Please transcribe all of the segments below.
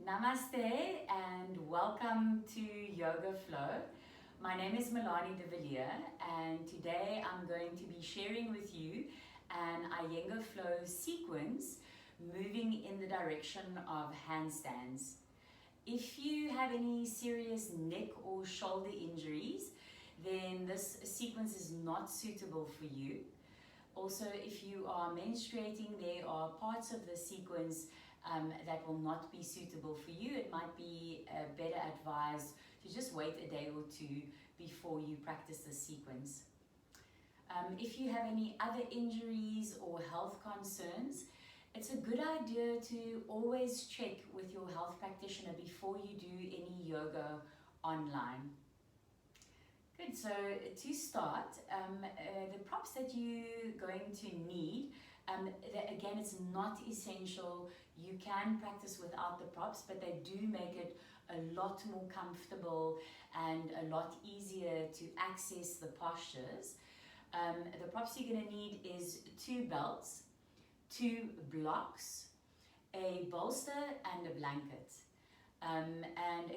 Namaste and welcome to Yoga Flow. My name is Melanie de Villiers and today I'm going to be sharing with you an Iyengar flow sequence moving in the direction of handstands. If you have any serious neck or shoulder injuries, then this sequence is not suitable for you. Also, if you are menstruating, there are parts of the sequence that will not be suitable for you. It might be better advised to just wait a day or two before you practice the sequence. If you have any other injuries or health concerns, it's a good idea to always check with your health practitioner before you do any yoga online. Good, so to start, the props that you're going to need, again, it's not essential. You can practice without the props, but they do make it a lot more comfortable and a lot easier to access the postures. The props you're going to need is 2 belts, 2 blocks, a bolster and a blanket. And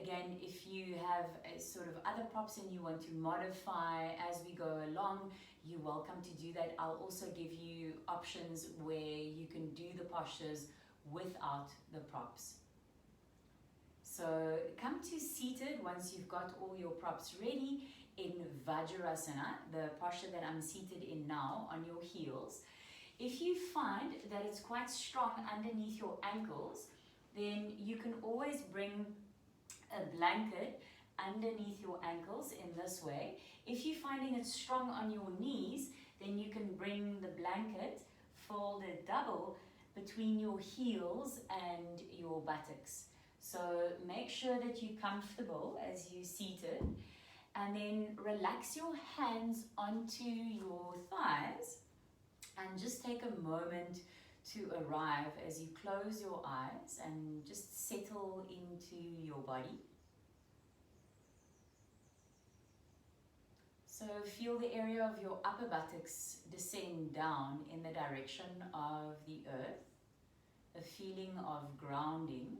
again, if you have a sort of other props and you want to modify as we go along, you're welcome to do that. I'll also give you options where you can do the postures without the props. So come to seated once you've got all your props ready in Vajrasana, the posture that I'm seated in now, on your heels. If you find that it's quite strong underneath your ankles, then you can always bring a blanket underneath your ankles in this way. If you're finding it strong on your knees, then you can bring the blanket folded double between your heels and your buttocks. So make sure that you're comfortable as you're seated, and then relax your hands onto your thighs and just take a moment to arrive as you close your eyes and just settle into your body. So feel the area of your upper buttocks descend down in the direction of the earth, a feeling of grounding.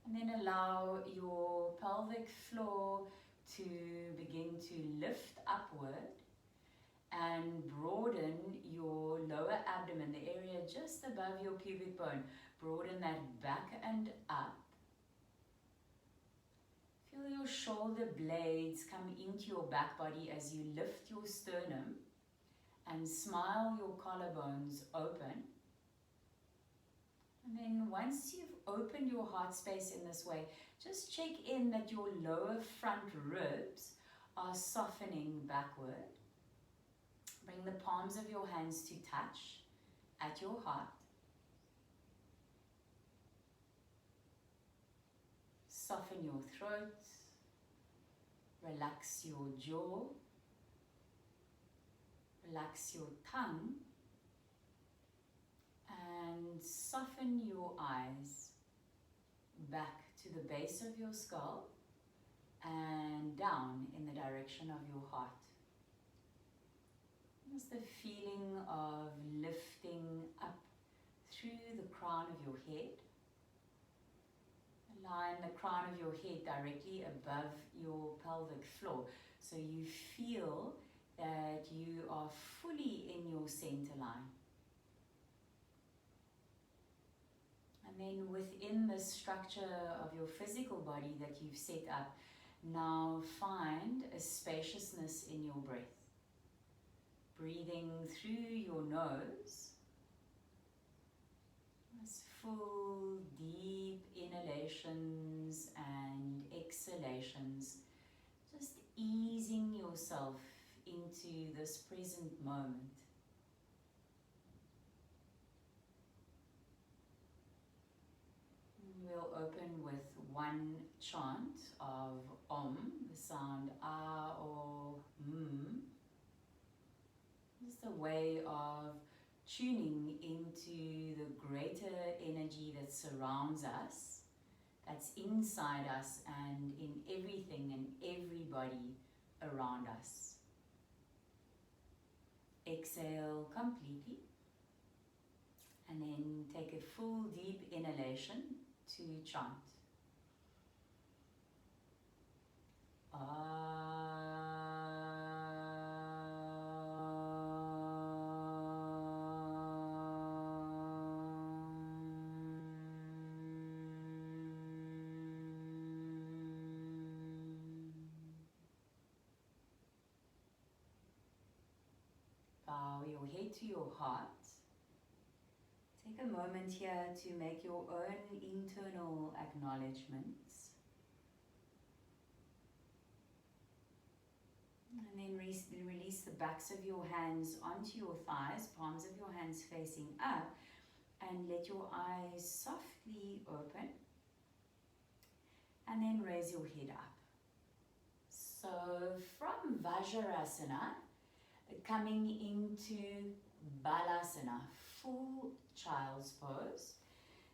And then allow your pelvic floor to begin to lift upward and broaden your lower abdomen, the area just above your pubic bone. Broaden that back and up. Feel your shoulder blades come into your back body as you lift your sternum and smile your collarbones open. And then once you've opened your heart space in this way, just check in that your lower front ribs are softening backward. Bring the palms of your hands to touch at your heart. Soften your throat. Relax your jaw. Relax your tongue. And soften your eyes back to the base of your skull and down in the direction of your heart. Just the feeling of lifting up through the crown of your head. Align the crown of your head directly above your pelvic floor, so you feel that you are fully in your center line. And then within the structure of your physical body that you've set up, now find a spaciousness in your breath. Breathing through your nose, as full deep inhalations and exhalations, just easing yourself into this present moment. We'll open with one chant of Om, the sound A or M. Just a way of tuning into the greater energy that surrounds us, that's inside us and in everything and everybody around us. Exhale completely and then take a full deep inhalation to chant. Bow your head to your heart. Take a moment here to make your own internal acknowledgements. And then release the backs of your hands onto your thighs, palms of your hands facing up, and let your eyes softly open. And then raise your head up. So from Vajrasana, coming into Balasana, full child's pose.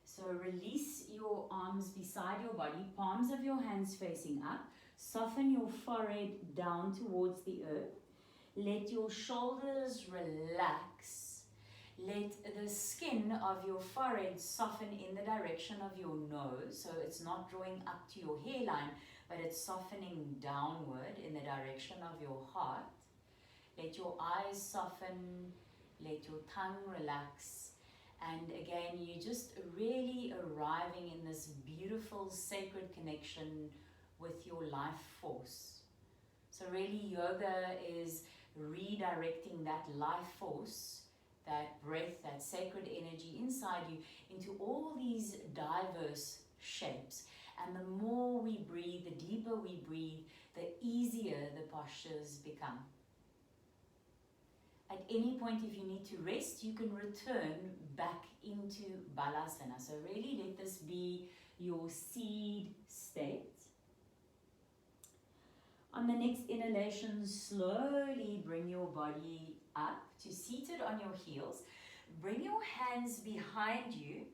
So release your arms beside your body, palms of your hands facing up. Soften your forehead down towards the earth. Let your shoulders relax. Let the skin of your forehead soften in the direction of your nose. So it's not drawing up to your hairline, but it's softening downward in the direction of your heart. Let your eyes soften. Let your tongue relax. And again, you're just really arriving in this beautiful sacred connection with your life force. So really, yoga is redirecting that life force, that breath, that sacred energy inside you into all these diverse shapes. And the more we breathe, the deeper we breathe, the easier the postures become. At any point, if you need to rest, you can return back into Balasana. So really let this be your seed state. On the next inhalation, slowly bring your body up to seated on your heels. Bring your hands behind you,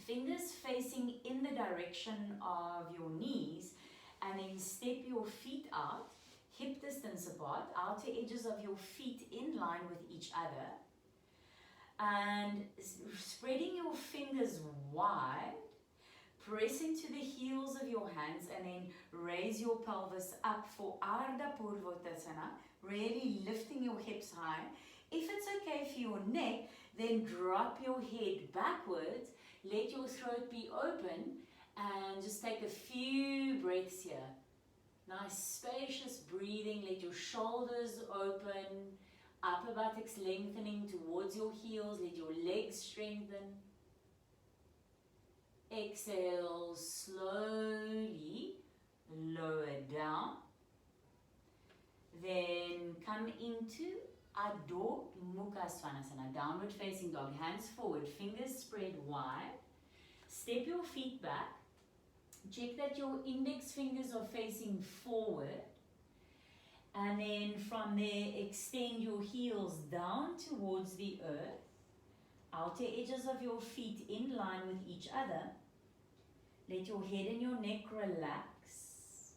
fingers facing in the direction of your knees, and then step your feet out, hip distance apart, outer edges of your feet in line with each other. And spreading your fingers wide, press into the heels of your hands and then raise your pelvis up for Ardha Matsyendrasana, really lifting your hips high. If it's okay for your neck, then drop your head backwards, let your throat be open, and just take a few breaths here. Nice spacious breathing, let your shoulders open, upper buttocks lengthening towards your heels, let your legs strengthen. Exhale, slowly lower down. Then come into Adho Mukha Svanasana, downward facing dog, hands forward, fingers spread wide. Step your feet back. Check that your index fingers are facing forward. And then from there, extend your heels down towards the earth. Outer edges of your feet in line with each other. Let your head and your neck relax.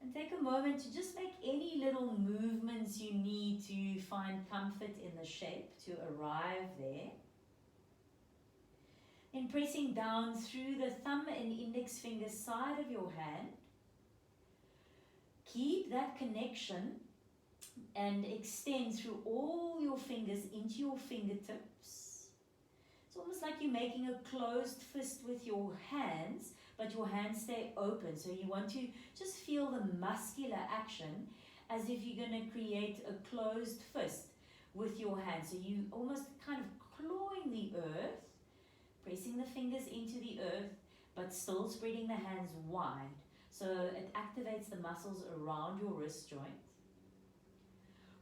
And take a moment to just make any little movements you need to find comfort in the shape to arrive there. Then pressing down through the thumb and index finger side of your hand. Keep that connection and extend through all your fingers into your fingertips. It's almost like you're making a closed fist with your hands, but your hands stay open. So you want to just feel the muscular action as if you're going to create a closed fist with your hands. So you almost kind of clawing the earth, pressing the fingers into the earth, but still spreading the hands wide. So it activates the muscles around your wrist joint.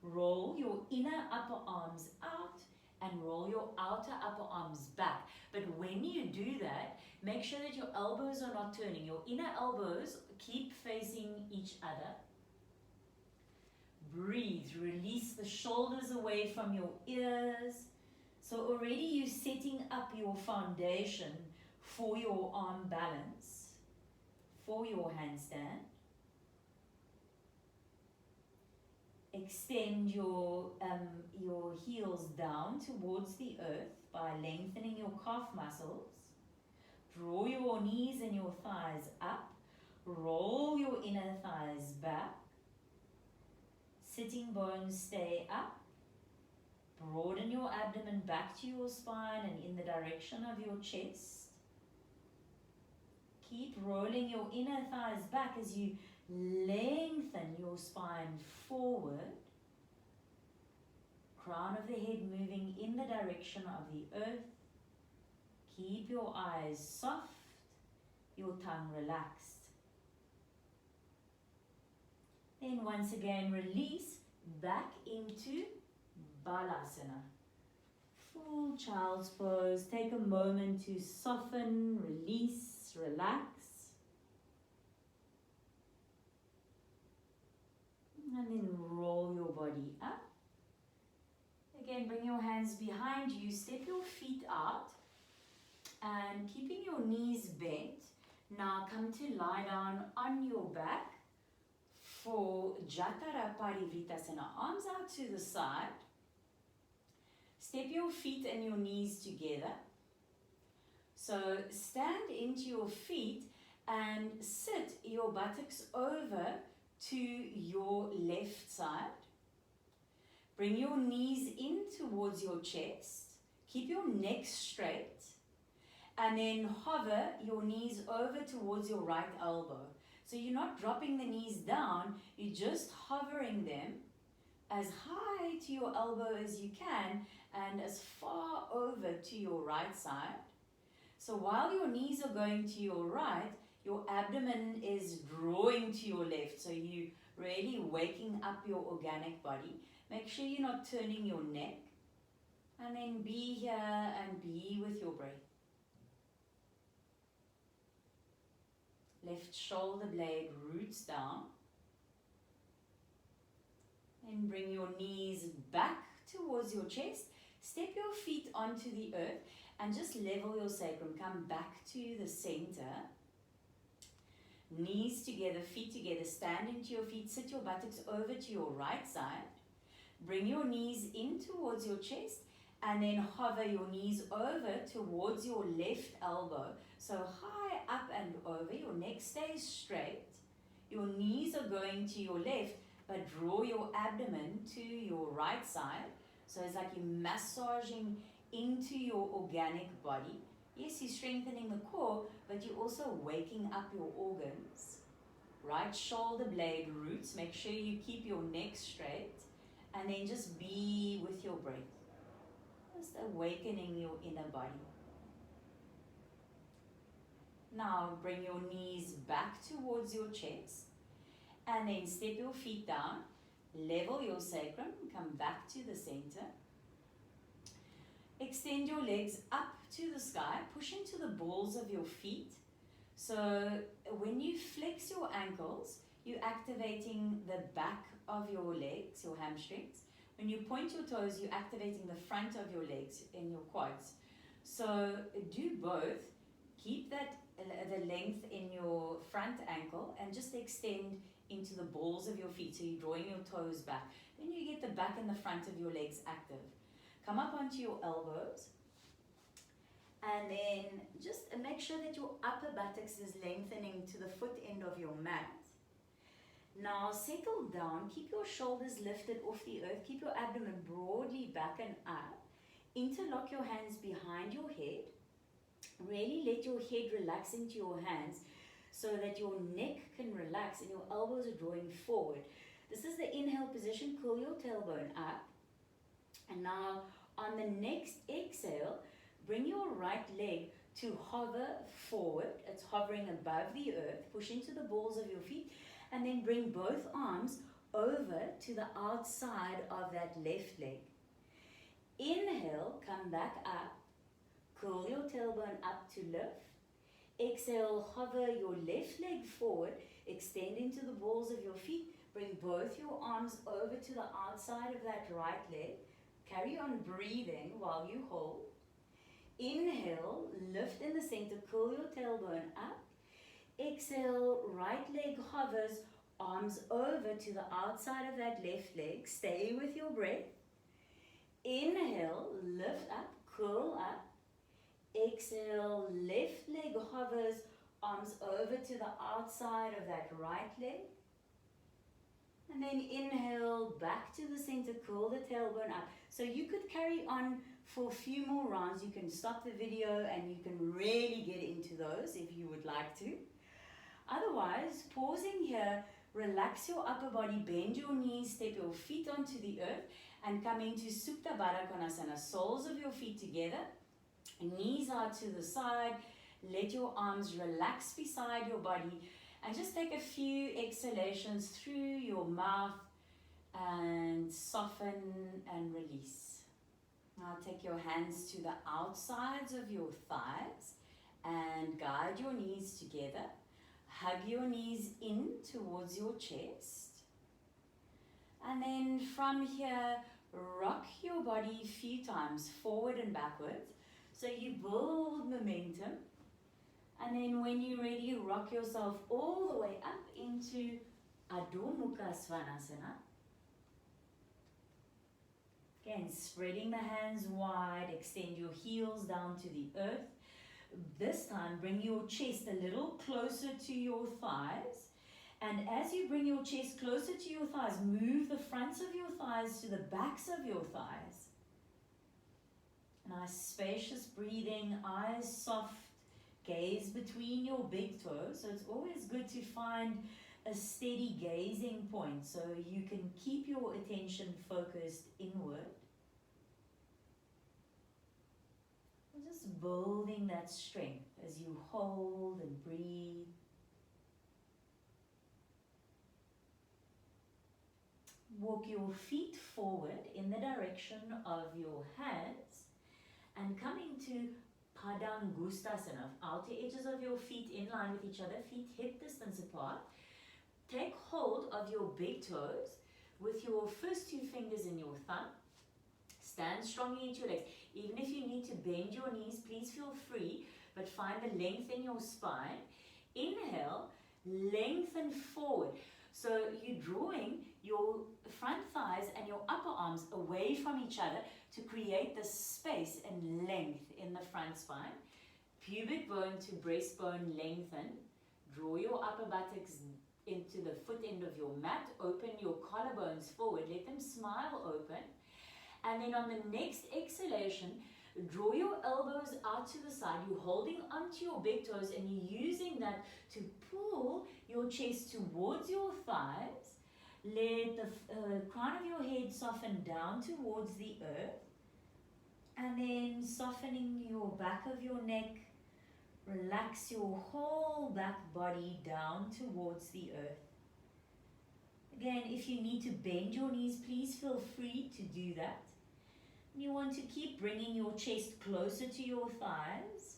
Roll your inner upper arms out and roll your outer upper arms back. But when you do that, make sure that your elbows are not turning. Your inner elbows keep facing each other. Breathe, release the shoulders away from your ears. So already you're setting up your foundation for your arm balance, for your handstand. Extend your heels down towards the earth by lengthening your calf muscles. Draw your knees and your thighs up. Roll your inner thighs back. Sitting bones stay up. Broaden your abdomen back to your spine and in the direction of your chest. Keep rolling your inner thighs back as you lengthen your spine forward. Crown of the head moving in the direction of the earth. Keep your eyes soft, your tongue relaxed. Then once again release back into Balasana. Full child's pose. Take a moment to soften, release, relax. And then roll your body up. Again, bring your hands behind you. Step your feet out. And keeping your knees bent. Now come to lie down on your back for Jatara Parivritasana. Arms out to the side. Step your feet and your knees together. So stand into your feet and sit your buttocks over to your left side. Bring your knees in towards your chest. Keep your neck straight. And then hover your knees over towards your right elbow. So you're not dropping the knees down, you're just hovering them as high to your elbow as you can and as far over to your right side. So while your knees are going to your right, your abdomen is drawing to your left. So you're really waking up your organic body. Make sure you're not turning your neck. And then be here and be with your breath. Left shoulder blade roots down. And bring your knees back towards your chest. Step your feet onto the earth and just level your sacrum. Come back to the center. Knees together, feet together. Stand into your feet. Sit your buttocks over to your right side. Bring your knees in towards your chest. And then hover your knees over towards your left elbow. So high up and over. Your neck stays straight. Your knees are going to your left, but draw your abdomen to your right side. So it's like you're massaging into your organic body. Yes, you're strengthening the core, but you're also waking up your organs. Right shoulder blade roots. Make sure you keep your neck straight. And then just be with your breath. Just awakening your inner body. Now bring your knees back towards your chest. And then step your feet down. Level your sacrum. Come back to the center. Extend your legs up to the sky. Push into the balls of your feet. So when you flex your ankles, you're activating the back of your legs, your hamstrings. When you point your toes, you're activating the front of your legs and your quads. So do both. Keep that the length in your front ankle and just extend into the balls of your feet. So you're drawing your toes back. Then you get the back and the front of your legs active. Come up onto your elbows. And then just make sure that your upper buttocks is lengthening to the foot end of your mat. Now settle down. Keep your shoulders lifted off the earth. Keep your abdomen broadly back and up. Interlock your hands behind your head. Really let your head relax into your hands so that your neck can relax and your elbows are drawing forward. This is the inhale position. Curl your tailbone up. And now on the next exhale, bring your right leg to hover forward. It's hovering above the earth. Push into the balls of your feet. And then bring both arms over to the outside of that left leg. Inhale, come back up. Curl your tailbone up to lift. Exhale, hover your left leg forward. Extend into the balls of your feet. Bring both your arms over to the outside of that right leg. Carry on breathing while you hold. Inhale, lift in the center. Curl your tailbone up. Exhale, right leg hovers, arms over to the outside of that left leg. Stay with your breath. Inhale, lift up, curl up. Exhale, left leg hovers, arms over to the outside of that right leg. And then inhale, back to the center, curl the tailbone up. So you could carry on for a few more rounds. You can stop the video and you can really get into those if you would like to. Otherwise, pausing here, relax your upper body, bend your knees, step your feet onto the earth, and come into Supta Baddha Konasana. Soles of your feet together, knees out to the side. Let your arms relax beside your body. And just take a few exhalations through your mouth and soften and release. Now take your hands to the outsides of your thighs and guide your knees together. Hug your knees in towards your chest. And then from here, rock your body a few times forward and backwards. So you build momentum. And then when you're ready, rock yourself all the way up into Adho Mukha Svanasana. Again, spreading the hands wide, extend your heels down to the earth. This time, bring your chest a little closer to your thighs. And as you bring your chest closer to your thighs, move the fronts of your thighs to the backs of your thighs. Nice spacious breathing, eyes soft. Gaze between your big toes. So it's always good to find a steady gazing point so you can keep your attention focused inward. And just building that strength as you hold and breathe. Walk your feet forward in the direction of your hands and come into Padasana, outer edges of your feet in line with each other, feet hip distance apart. Take hold of your big toes with your first two fingers in your thumb. Stand strongly into your legs. Even if you need to bend your knees, please feel free, but find the length in your spine. Inhale, lengthen forward. So you're drawing your front thighs and your upper arms away from each other to create the space and length in the front spine. Pubic bone to breastbone lengthen. Draw your upper buttocks into the foot end of your mat. Open your collarbones forward. Let them smile open. And then on the next exhalation, draw your elbows out to the side. You're holding onto your big toes and you're using that to pull your chest towards your thighs. Let the crown of your head soften down towards the earth. And then softening your back of your neck. Relax your whole back body down towards the earth. Again, if you need to bend your knees, please feel free to do that. You want to keep bringing your chest closer to your thighs.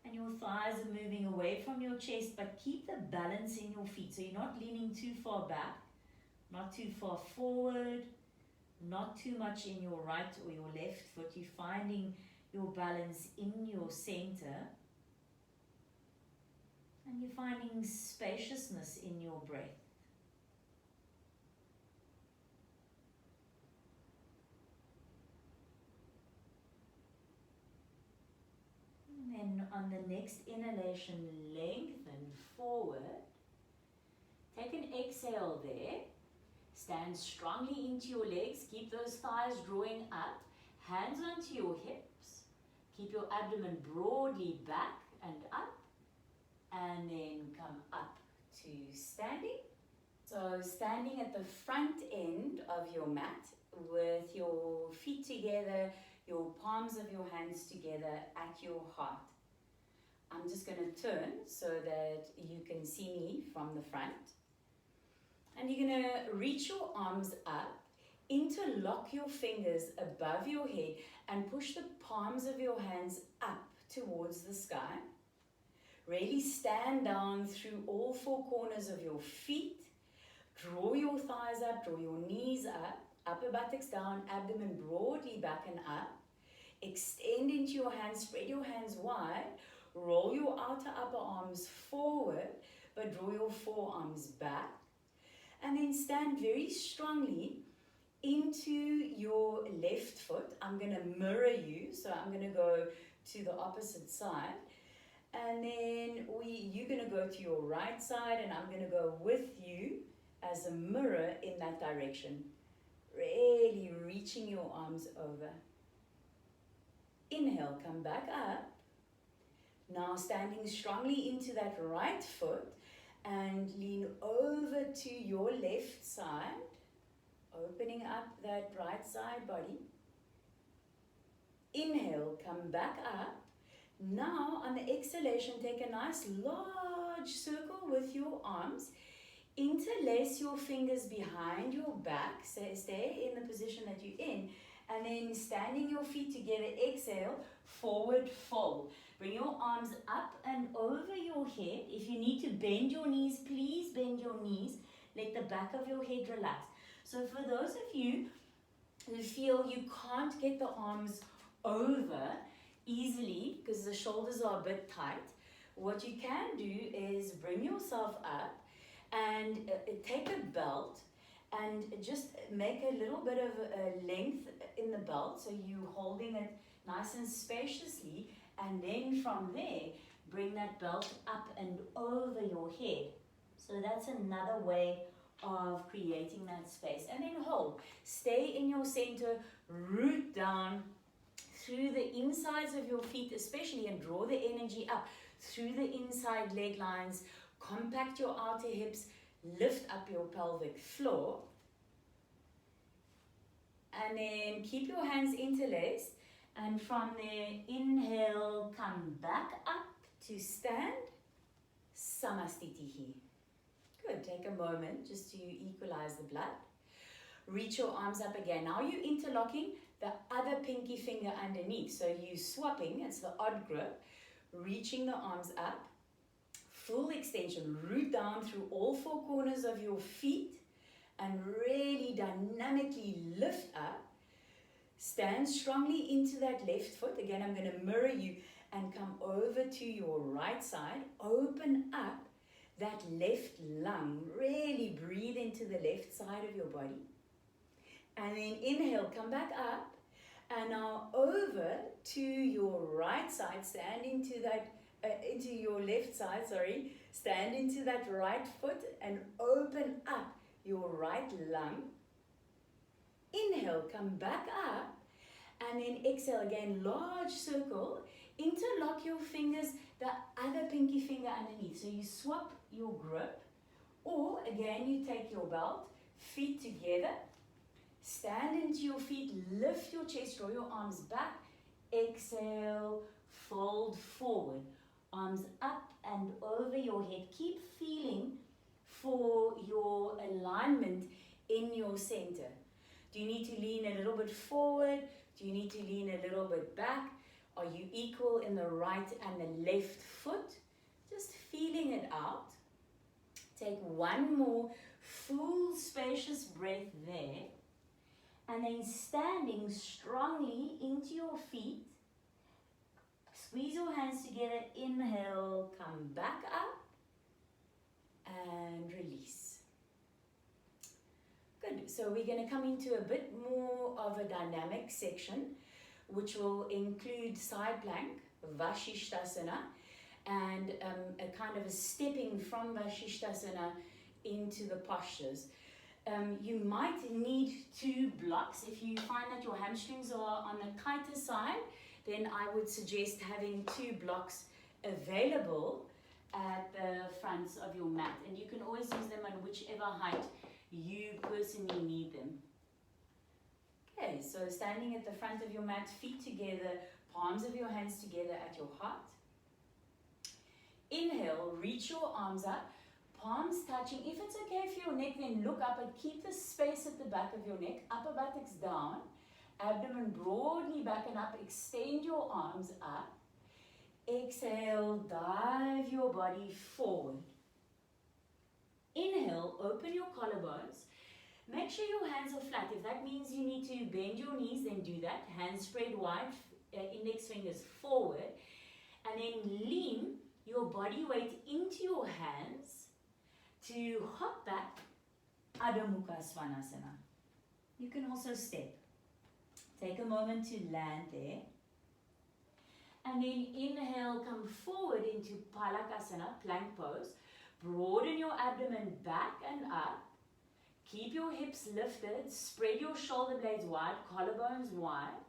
And your thighs are moving away from your chest, but keep the balance in your feet. So you're not leaning too far back, not too far forward, not too much in your right or your left foot. You're finding your balance in your center. And you're finding spaciousness in your breath. And then on the next inhalation, lengthen forward. Take an exhale there. Stand strongly into your legs. Keep those thighs drawing up. Hands onto your hips. Keep your abdomen broadly back and up. And then come up to standing. So standing at the front end of your mat with your feet together, your palms of your hands together at your heart. I'm just going to turn so that you can see me from the front. And you're going to reach your arms up, interlock your fingers above your head and push the palms of your hands up towards the sky. Really stand down through all four corners of your feet. Draw your thighs up, draw your knees up, upper buttocks down, abdomen broadly back and up. Extend into your hands, spread your hands wide. Roll your outer upper arms forward, but draw your forearms back. And then stand very strongly into your left foot. I'm going to mirror you, so I'm going to go to the opposite side. And then you're going to go to your right side, and I'm going to go with you as a mirror in that direction. Really reaching your arms over. Inhale, come back up. Now standing strongly into that right foot and lean over to your left side, opening up that right side body. Inhale, come back up. Now on the exhalation, take a nice large circle with your arms. Interlace your fingers behind your back, stay in the position that you're in, and then standing your feet together, exhale, forward fold. Bring your arms up and over your head. If you need to bend your knees, please bend your knees. Let the back of your head relax. So for those of you who feel you can't get the arms over easily because the shoulders are a bit tight, what you can do is bring yourself up and take a belt and just make a little bit of a length in the belt, so you're holding it nice and spaciously, and then from there bring that belt up and over your head. So that's another way of creating that space. And then hold, stay in your center, root down through the insides of your feet especially, and draw the energy up through the inside leg lines. Compact your outer hips, lift up your pelvic floor, and then keep your hands interlaced, and from there inhale, come back up to stand, Samastitihi. Good, take a moment just to equalize the blood. Reach your arms up again. Now you're interlocking the other pinky finger underneath, so you're swapping, it's the odd grip, reaching the arms up. Full extension, root down through all four corners of your feet and really dynamically lift up. Stand strongly into that left foot. Again, I'm going to mirror you and come over to your right side. Open up that left lung. Really breathe into the left side of your body. And then inhale, come back up. And now over to your right side. Stand into that into your left side, stand into that right foot and open up your right lung. Inhale, come back up, and then exhale again, large circle. Interlock your fingers, the other pinky finger underneath. So you swap your grip, or again, you take your belt, feet together, stand into your feet, lift your chest, draw your arms back, exhale, fold forward. Arms up and over your head. Keep feeling for your alignment in your center. Do you need to lean a little bit forward? Do you need to lean a little bit back? Are you equal in the right and the left foot? Just feeling it out. Take one more full spacious breath there. And then standing strongly into your feet. Squeeze your hands together, inhale, come back up, and release. Good, so we're going to come into a bit more of a dynamic section, which will include side plank, Vashistasana, and a kind of a stepping from Vashistasana into the postures. You might need 2 blocks. If you find that your hamstrings are on the tighter side, then I would suggest having 2 blocks available at the fronts of your mat. And you can always use them on whichever height you personally need them. Okay, so standing at the front of your mat, feet together, palms of your hands together at your heart. Inhale, reach your arms up, palms touching. If it's okay for your neck, then look up and keep the space at the back of your neck, upper buttocks down. Abdomen broadly back and up, extend your arms up. Exhale, dive your body forward. Inhale, open your collarbones. Make sure your hands are flat. If that means you need to bend your knees, then do that. Hands spread wide, index fingers forward. And then lean your body weight into your hands to hop back, Adho Mukha Svanasana. You can also step. Take a moment to land there. And then inhale, come forward into Paschimottanasana, plank pose. Broaden your abdomen back and up. Keep your hips lifted. Spread your shoulder blades wide, collarbones wide.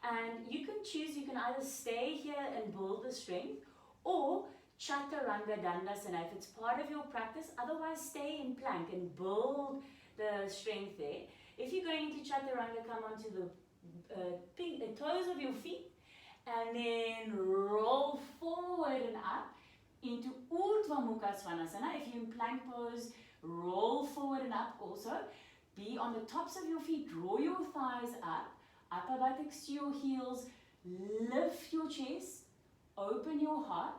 And you can choose, you can either stay here and build the strength, or Chaturanga Dandasana if it's part of your practice. Otherwise, stay in plank and build the strength there. If you're going into Chaturanga, come onto the toes of your feet and then roll forward and up into Urdhva Mukha Svanasana. If you're in plank pose, roll forward and up also. Be on the tops of your feet, draw your thighs up, upper buttocks to your heels, lift your chest, open your heart,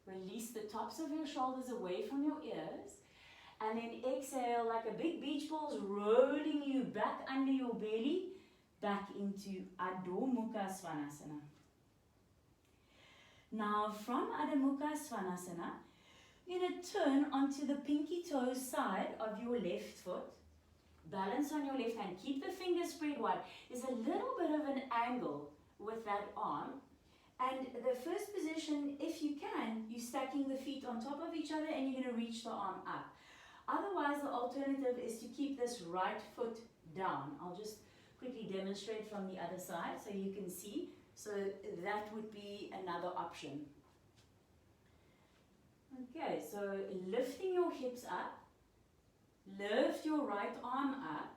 release the tops of your shoulders away from your ears, and then exhale like a big beach ball, rolling you back under your belly, back into Adho Mukha Svanasana. Now from Adho Mukha Svanasana, you're going to turn onto the pinky toe side of your left foot. Balance on your left hand. Keep the fingers spread wide. There's a little bit of an angle with that arm. And the first position, if you can, you're stacking the feet on top of each other and you're going to reach the arm up. Otherwise, the alternative is to keep this right foot down. I'll just quickly demonstrate from the other side so you can see. So that would be another option. Okay, so lifting your hips up. Lift your right arm up.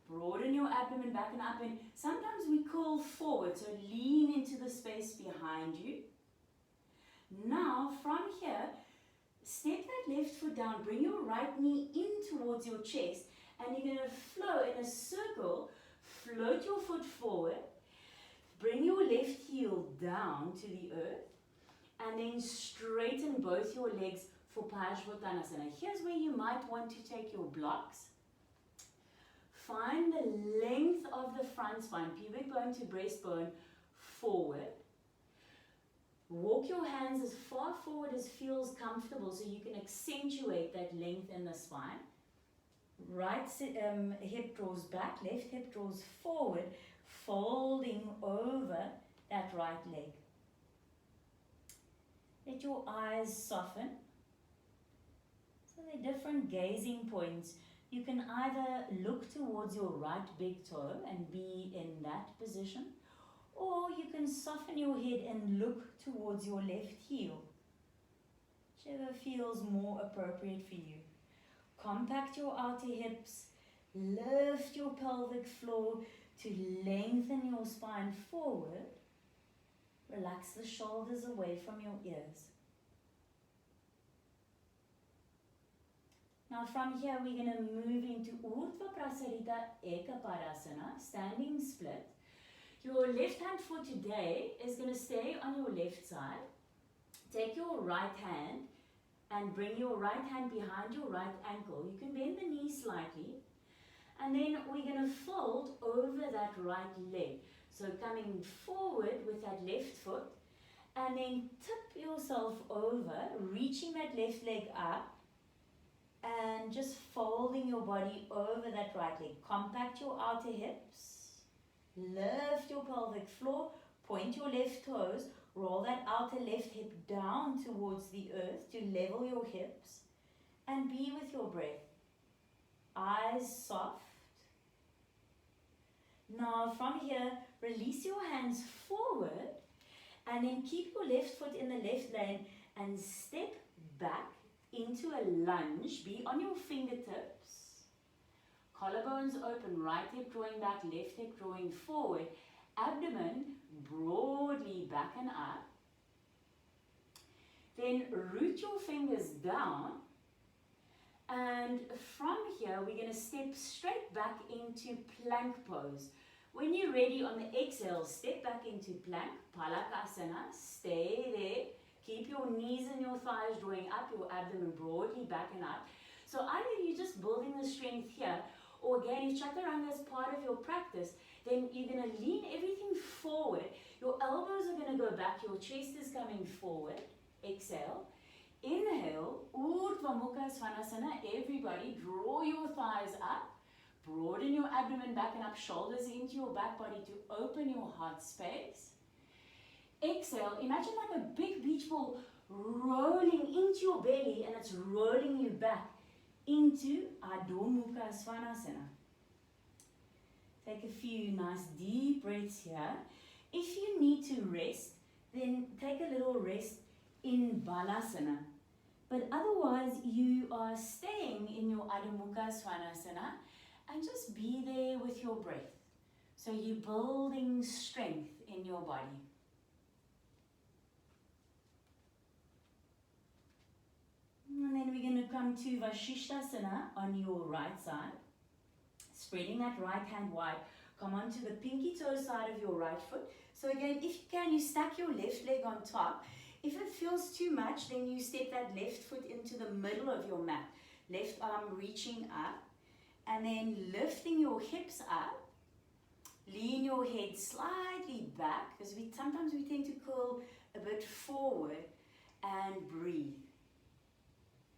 Broaden your abdomen back and up. And sometimes we curl forward, so lean into the space behind you. Now, from here, step that left foot down. Bring your right knee in towards your chest. And you're going to flow in a circle. Float your foot forward. Bring your left heel down to the earth. And then straighten both your legs for Parsvottanasana. Here's where you might want to take your blocks. Find the length of the front spine, pubic bone to breastbone, forward. Walk your hands as far forward as feels comfortable so you can accentuate that length in the spine. Right hip draws back, left hip draws forward, folding over that right leg. Let your eyes soften. So there are different gazing points. You can either look towards your right big toe and be in that position, or you can soften your head and look towards your left heel, whichever feels more appropriate for you. Compact your outer hips, lift your pelvic floor to lengthen your spine forward. Relax the shoulders away from your ears. Now from here we're going to move into Urdhva Prasaritta Eka Padasana, standing split. Your left hand for today is going to stay on your left side. Take your right hand and bring your right hand behind your right ankle. You can bend the knee slightly. And then we're going to fold over that right leg. So coming forward with that left foot, and then tip yourself over, reaching that left leg up, and just folding your body over that right leg. Compact your outer hips, lift your pelvic floor, point your left toes, roll that outer left hip down towards the earth to level your hips, and be with your breath. Eyes soft. Now from here, release your hands forward and then keep your left foot in the left lane and step back into a lunge. Be on your fingertips. Collarbones open, right hip drawing back, left hip drawing forward. Abdomen broadly back and up. Then root your fingers down. And from here, we're going to step straight back into plank pose. When you're ready on the exhale, step back into plank, Paschimottanasana, stay there. Keep your knees and your thighs drawing up, your abdomen broadly back and up. So either you're just building the strength here, or again, if Chaturanga is part of your practice, then you're going to lean everything forward. Your elbows are going to go back, your chest is coming forward. Exhale. Inhale, Urdhva Mukha Svanasana. Everybody, draw your thighs up. Broaden your abdomen back and up, shoulders into your back body to open your heart space. Exhale, imagine like a big beach ball rolling into your belly and it's rolling you back into Adho Mukha Svanasana. Take a few nice deep breaths here. If you need to rest, then take a little rest in Balasana. But otherwise, you are staying in your Adho Mukha Svanasana and just be there with your breath. So you're building strength in your body. And then we're going to come to Vashistasana on your right side. Spreading that right hand wide. Come onto the pinky toe side of your right foot. So again, if you can, you stack your left leg on top. If it feels too much, then you step that left foot into the middle of your mat. Left arm reaching up. And then lifting your hips up. Lean your head slightly back, because sometimes we tend to curl a bit forward, and breathe.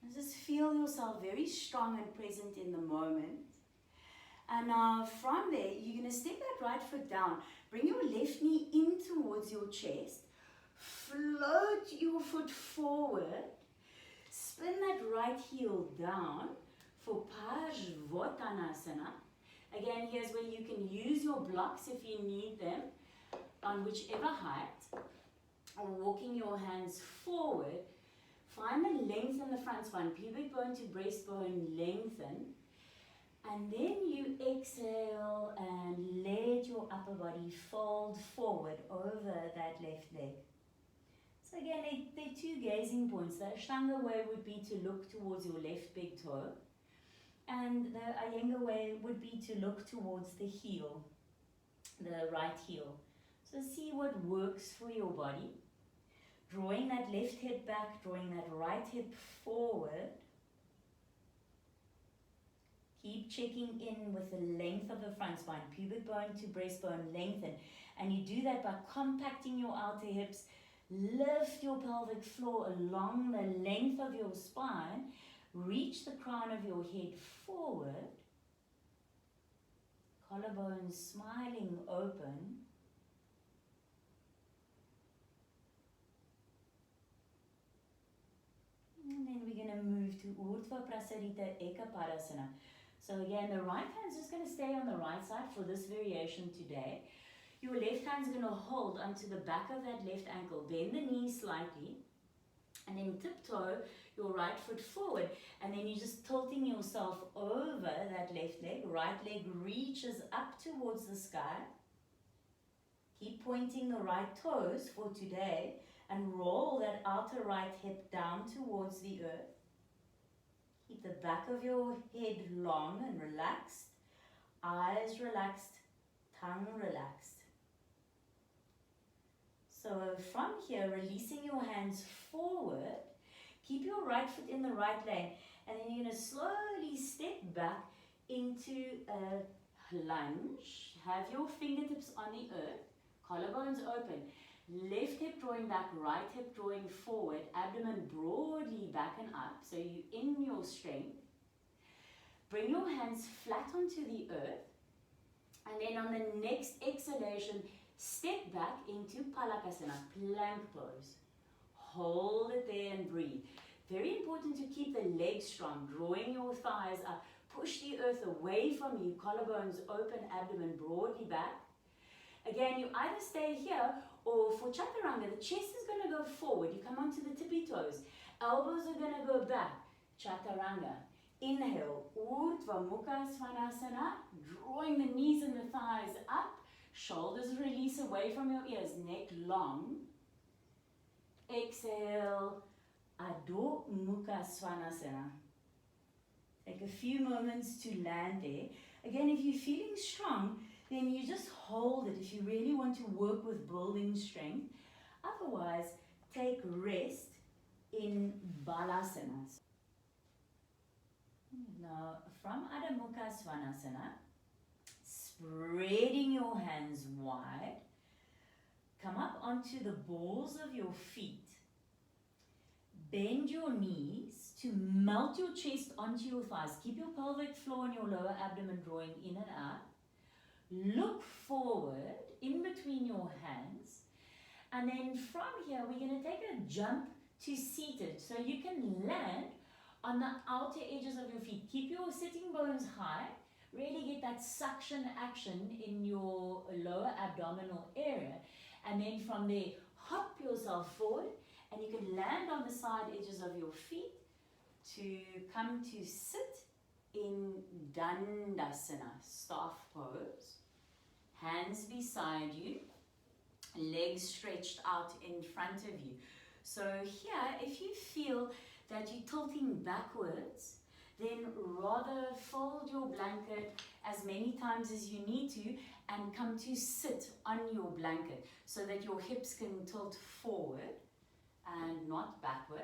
And just feel yourself very strong and present in the moment. And now from there, you're going to step that right foot down. Bring your left knee in towards your chest. Float your foot forward. Spin that right heel down for Parsvottanasana. Again, here's where you can use your blocks if you need them on whichever height. Walking your hands forward. Find the length in the front spine, pubic bone to breastbone, lengthen. And then you exhale and let your upper body fold forward over that left leg. So again, there are two gazing points. The Ashtanga way would be to look towards your left big toe. And the Iyengar way would be to look towards the heel, the right heel. So see what works for your body. Drawing that left hip back, drawing that right hip forward. Keep checking in with the length of the front spine, pubic bone to breastbone, lengthen. And you do that by compacting your outer hips. Lift your pelvic floor along the length of your spine. Reach the crown of your head forward. Collarbones smiling open. And then we're going to move to Urdhva, Prasaritta, Padasana. So again, the right hand's just going to stay on the right side for this variation today. Your left hand's going to hold onto the back of that left ankle. Bend the knee slightly. And then tiptoe your right foot forward. And then you're just tilting yourself over that left leg. Right leg reaches up towards the sky. Keep pointing the right toes for today. And roll that outer right hip down towards the earth. Keep the back of your head long and relaxed. Eyes relaxed. Tongue relaxed. So from here, releasing your hands forward. Keep your right foot in the right lane. And then you're going to slowly step back into a lunge. Have your fingertips on the earth. Collarbones open. Left hip drawing back, right hip drawing forward, abdomen broadly back and up, so you're in your strength. Bring your hands flat onto the earth, and then on the next exhalation, step back into Palakasana, plank pose. Hold it there and breathe. Very important to keep the legs strong, drawing your thighs up. Push the earth away from you, collarbones open, abdomen broadly back. Again, you either stay here or for Chaturanga, the chest is going to go forward. You come onto the tippy toes. Elbows are going to go back. Chaturanga. Inhale. Urdhva Mukha Svanasana. Drawing the knees and the thighs up. Shoulders release away from your ears. Neck long. Exhale. Adho Mukha Svanasana. Take a few moments to land there. Again, if you're feeling strong, then you just hold it if you really want to work with building strength. Otherwise, take rest in Balasana. Now, from Adho Mukha Svanasana, spreading your hands wide, come up onto the balls of your feet. Bend your knees to melt your chest onto your thighs. Keep your pelvic floor and your lower abdomen drawing in and out. Look forward in between your hands. And then from here, we're going to take a jump to seated. So you can land on the outer edges of your feet. Keep your sitting bones high. Really get that suction action in your lower abdominal area. And then from there, hop yourself forward. And you can land on the side edges of your feet to come to sit in Dandasana, staff pose. Hands beside you, legs stretched out in front of you. So here, if you feel that you're tilting backwards, then rather fold your blanket as many times as you need to and come to sit on your blanket so that your hips can tilt forward and not backward.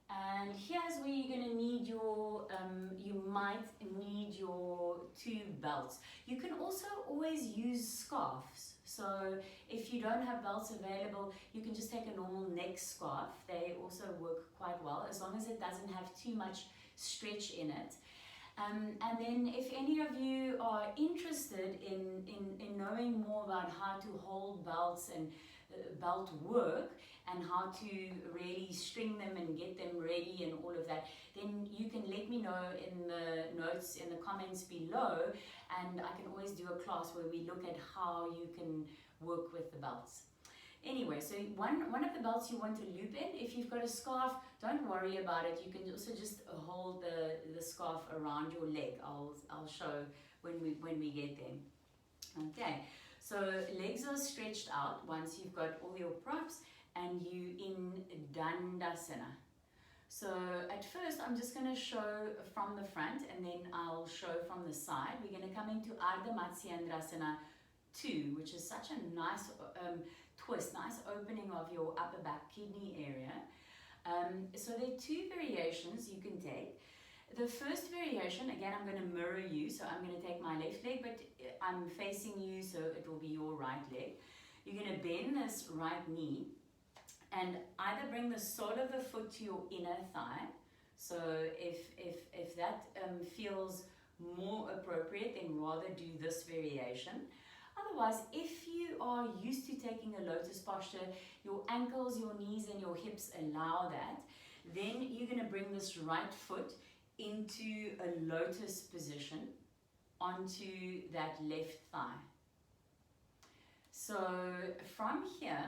And here's where you're going to need your, you might need your 2 belts. You can also always use scarves. So if you don't have belts available, you can just take a normal neck scarf. They also work quite well, as long as it doesn't have too much stretch in it. And then if any of you are interested in knowing more about how to hold belts and belt work and how to really string them and get them ready and all of that, then you can let me know in the notes, in the comments below, and I can always do a class where we look at how you can work with the belts. Anyway, so one of the belts you want to loop in. If you've got a scarf, don't worry about it. You can also just hold the scarf around your leg. I'll show when we get there. Okay, so legs are stretched out once you've got all your props and you in Dandasana. So at first I'm just going to show from the front and then I'll show from the side. We're going to come into Ardha Matsyendrasana 2, which is such a nice twist, nice opening of your upper back kidney area. So there are 2 variations you can take. The first variation, again, I'm going to mirror you, so I'm going to take my left leg, but I'm facing you, so it will be your right leg. You're going to bend this right knee and either bring the sole of the foot to your inner thigh. So if that feels more appropriate, then rather do this variation. Otherwise, if you are used to taking a lotus posture, your ankles, your knees and your hips allow that, then you're going to bring this right foot into a lotus position onto that left thigh. So from here,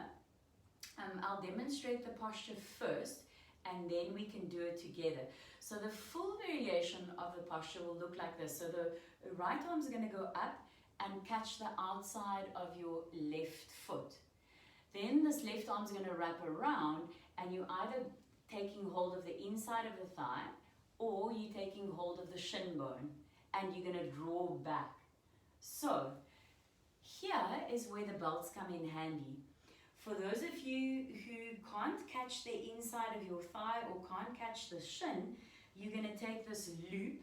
I'll demonstrate the posture first and then we can do it together. So the full variation of the posture will look like this. So the right arm is going to go up and catch the outside of your left foot. Then this left arm is going to wrap around and you're either taking hold of the inside of the thigh or you're taking hold of the shin bone and you're going to draw back. So here is where the belts come in handy. For those of you who can't catch the inside of your thigh or can't catch the shin, you're going to take this loop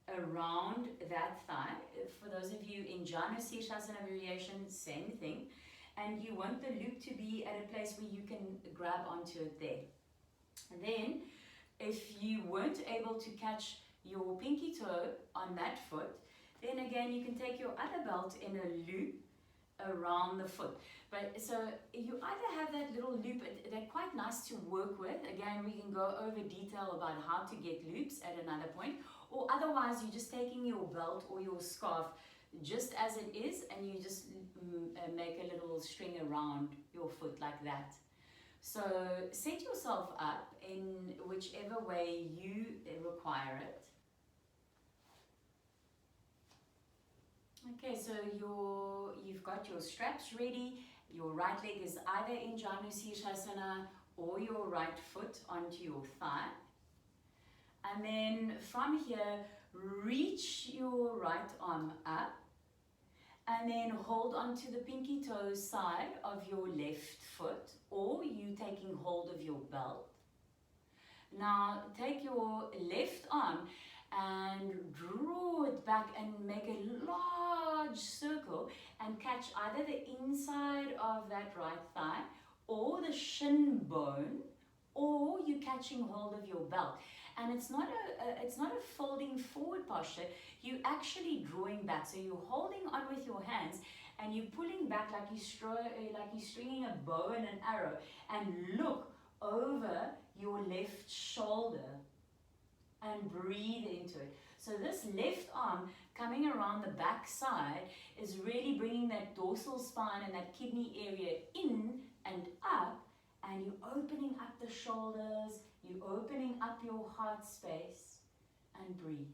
around that thigh. For those of you in Vashistasana variation, same thing. And you want the loop to be at a place where you can grab onto it there. And then, if you weren't able to catch your pinky toe on that foot, then again you can take your other belt in a loop around the foot. But so you either have that little loop, they're quite nice to work with. Again, we can go over detail about how to get loops at another point. Or otherwise, you're just taking your belt or your scarf just as it is and you just make a little string around your foot like that. So set yourself up in whichever way you require it. Okay, so you've got your straps ready. Your right leg is either in Vashistasana or your right foot onto your thigh. And then from here, reach your right arm up and then hold onto the pinky toe side of your left foot, or you taking hold of your belt. Now take your left arm and draw it back and make a large circle and catch either the inside of that right thigh or the shin bone or you're catching hold of your belt. And it's not a folding forward posture. You're actually drawing back. So you're holding on with your hands and you're pulling back like you're stringing a bow and an arrow, and look over your left shoulder and breathe into it. So this left arm coming around the back side is really bringing that dorsal spine and that kidney area in and up, and you're opening up the shoulders, you're opening up your heart space, and breathe.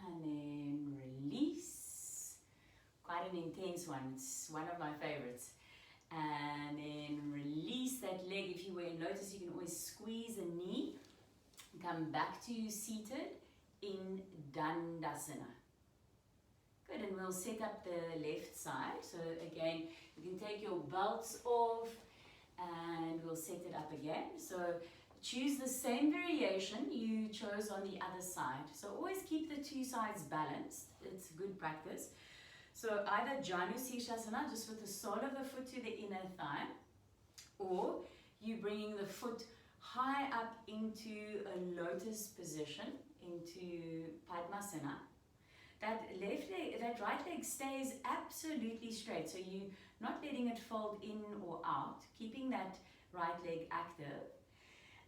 And then release. Quite an intense one. It's one of my favorites. And then release that leg. If you notice, you can always squeeze a knee. Come back to seated in Dandasana. Good, and we'll set up the left side. So again, you can take your belts off and we'll set it up again. So choose the same variation you chose on the other side. So always keep the two sides balanced. It's good practice. So either Vashistasana, just with the sole of the foot to the inner thigh, or you bringing the foot high up into a lotus position, into Padasana. That right leg stays absolutely straight. So you're not letting it fold in or out, keeping that right leg active.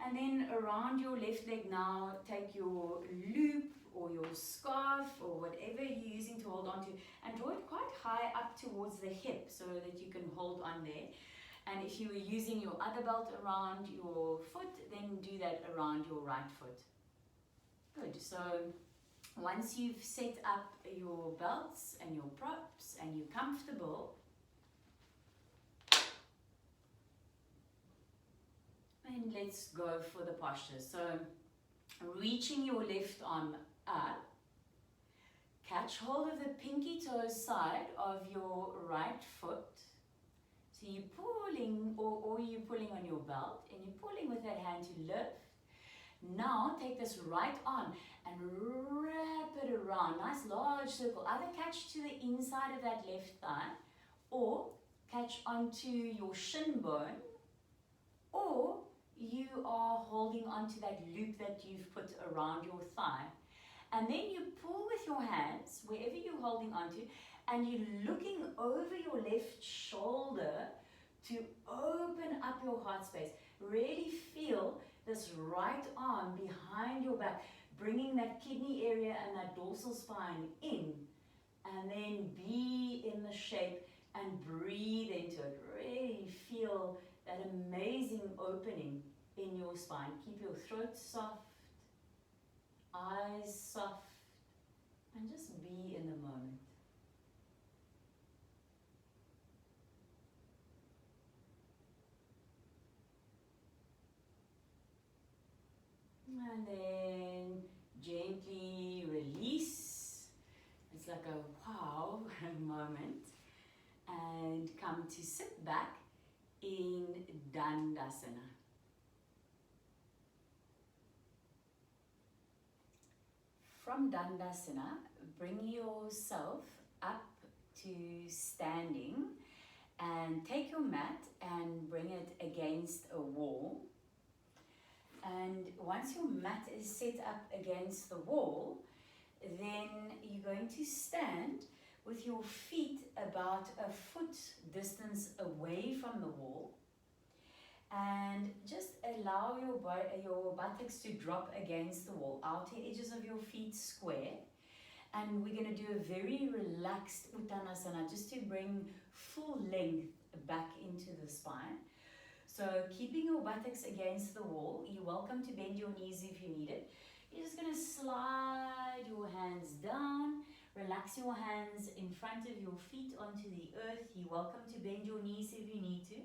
And then around your left leg now, take your loop or your scarf or whatever you're using to hold on to, and draw it quite high up towards the hip so that you can hold on there. And if you were using your other belt around your foot, then do that around your right foot. Good. So once you've set up your belts and your props and you're comfortable, and let's go for the posture. So reaching your left arm up, catch hold of the pinky toe side of your right foot. So you're pulling, or you're pulling on your belt, and you're pulling with that hand to lift. Now take this right arm and wrap it around, nice large circle. Either catch to the inside of that left thigh, or catch onto your shin bone, or you are holding onto that loop that you've put around your thigh. And then you pull with your hands, wherever you're holding onto, and you're looking over your left shoulder to open up your heart space. Really feel this right arm behind your back, bringing that kidney area and that dorsal spine in, and then be in the shape and breathe into it. Really feel that amazing opening in your spine. Keep your throat soft, eyes soft, and just be in the moment. And then gently release. It's like a wow moment. And come to sit back in Dandasana. From Dandasana, bring yourself up to standing and take your mat and bring it against a wall. And once your mat is set up against the wall, then you're going to stand with your feet about a foot distance away from the wall, and just allow your buttocks to drop against the wall, outer edges of your feet square. And we're going to do a very relaxed Uttanasana just to bring full length back into the spine. So keeping your buttocks against the wall, you're welcome to bend your knees if you need it. You're just going to slide your hands down, relax your hands in front of your feet onto the earth. You're welcome to bend your knees if you need to.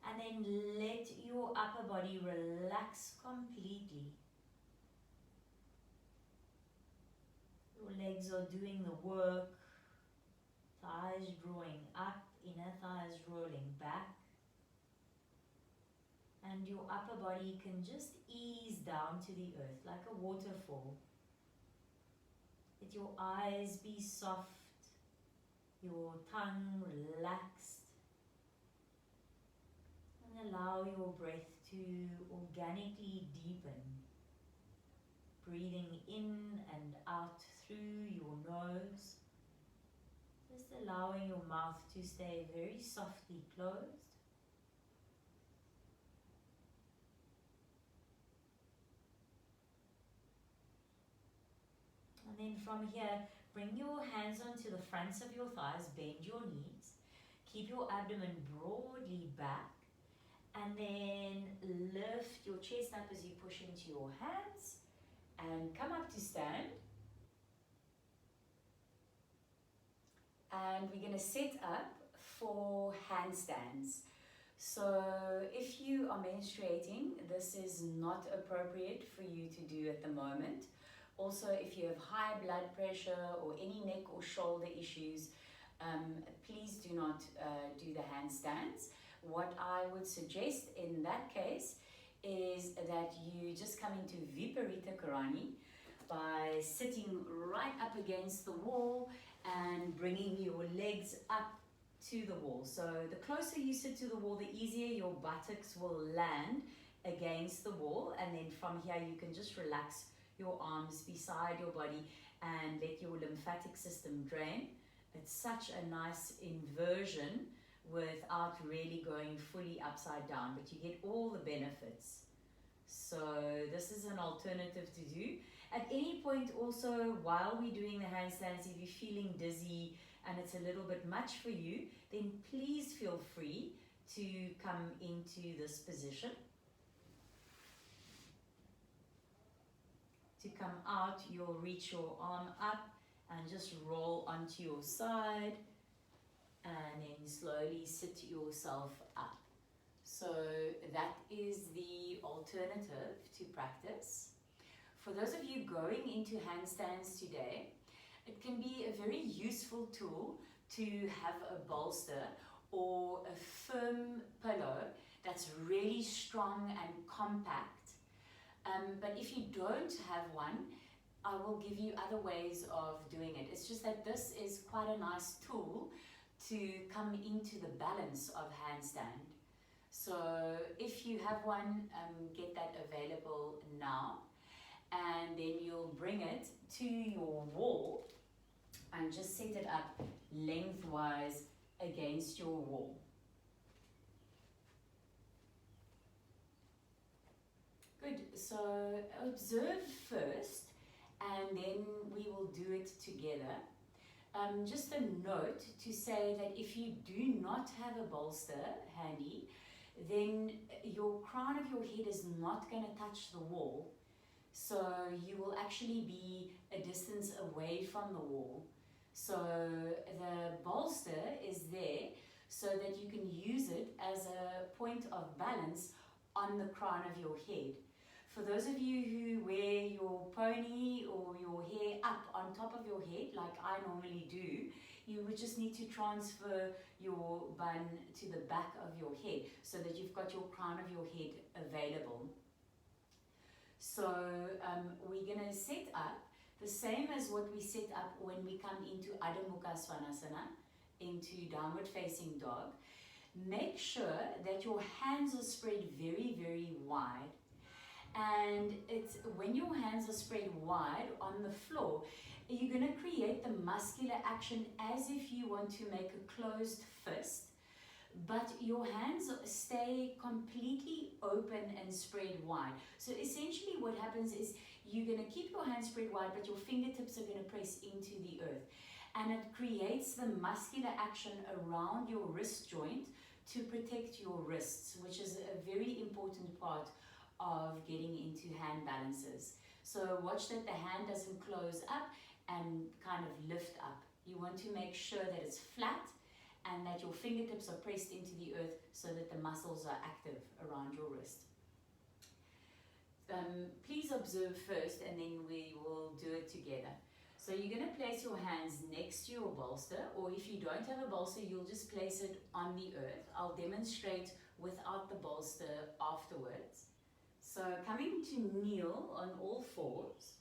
And then let your upper body relax completely. Your legs are doing the work. Thighs drawing up, inner thighs rolling back. And your upper body can just ease down to the earth like a waterfall. Let your eyes be soft, your tongue relaxed, and allow your breath to organically deepen. Breathing in and out through your nose, just allowing your mouth to stay very softly closed. And then from here, bring your hands onto the fronts of your thighs, bend your knees, keep your abdomen broadly back, and then lift your chest up as you push into your hands and come up to stand. And we're going to set up for handstands. So if you are menstruating, this is not appropriate for you to do at the moment. Also, if you have high blood pressure or any neck or shoulder issues, please do not do the handstands. What I would suggest in that case is that you just come into Viparita Karani by sitting right up against the wall and bringing your legs up to the wall. So the closer you sit to the wall, the easier your buttocks will land against the wall, and then from here you can just relax your arms beside your body and let your lymphatic system drain. It's such a nice inversion without really going fully upside down, but you get all the benefits. So this is an alternative to do. At any point also, while we're doing the handstands, if you're feeling dizzy and it's a little bit much for you, then please feel free to come into this position. To come out, you'll reach your arm up and just roll onto your side, and then slowly sit yourself up. So that is the alternative to practice. For those of you going into handstands today, it can be a very useful tool to have a bolster or a firm pillow that's really strong and compact. But if you don't have one, I will give you other ways of doing it. It's just that this is quite a nice tool to come into the balance of handstand. So if you have one, get that available now. And then you'll bring it to your wall and just set it up lengthwise against your wall. Good, so observe first and then we will do it together. Just a note to say that if you do not have a bolster handy, then your crown of your head is not going to touch the wall. So you will actually be a distance away from the wall. So the bolster is there so that you can use it as a point of balance on the crown of your head. For those of you who wear your pony or your hair up on top of your head, like I normally do, you would just need to transfer your bun to the back of your head so that you've got your crown of your head available. So we're going to set up the same as what we set up when we come into Adho Mukha Svanasana, into downward facing dog. Make sure that your hands are spread very, very wide. And it's when your hands are spread wide on the floor, you're going to create the muscular action as if you want to make a closed fist, but your hands stay completely open and spread wide. So essentially what happens is you're going to keep your hands spread wide, but your fingertips are going to press into the earth. And it creates the muscular action around your wrist joint to protect your wrists, which is a very important part of getting into hand balances. So watch that the hand doesn't close up and kind of lift up. You want to make sure that it's flat and that your fingertips are pressed into the earth so that the muscles are active around your wrist. Please observe first and then we will do it together. So you're going to place your hands next to your bolster, or if you don't have a bolster, you'll just place it on the earth. I'll demonstrate without the bolster afterwards. So coming to kneel on all fours,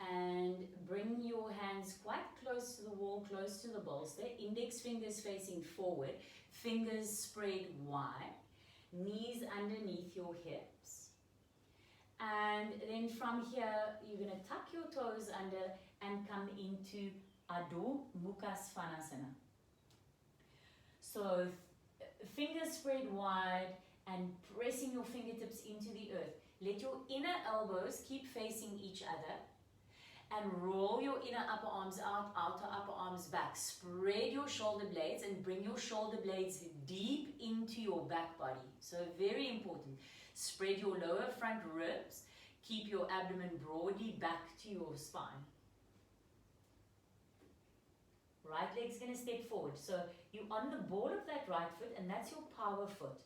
And bring your hands quite close to the wall, close to the bolster. Index fingers facing forward, fingers spread wide, knees underneath your hips. And then from here, you're going to tuck your toes under and come into Adho Mukha Svanasana. So fingers spread wide and pressing your fingertips into the earth. Let your inner elbows keep facing each other. And roll your inner upper arms out, outer upper arms back. Spread your shoulder blades and bring your shoulder blades deep into your back body. So very important. Spread your lower front ribs. Keep your abdomen broadly back to your spine. Right leg's going to step forward. So you're on the ball of that right foot and that's your power foot.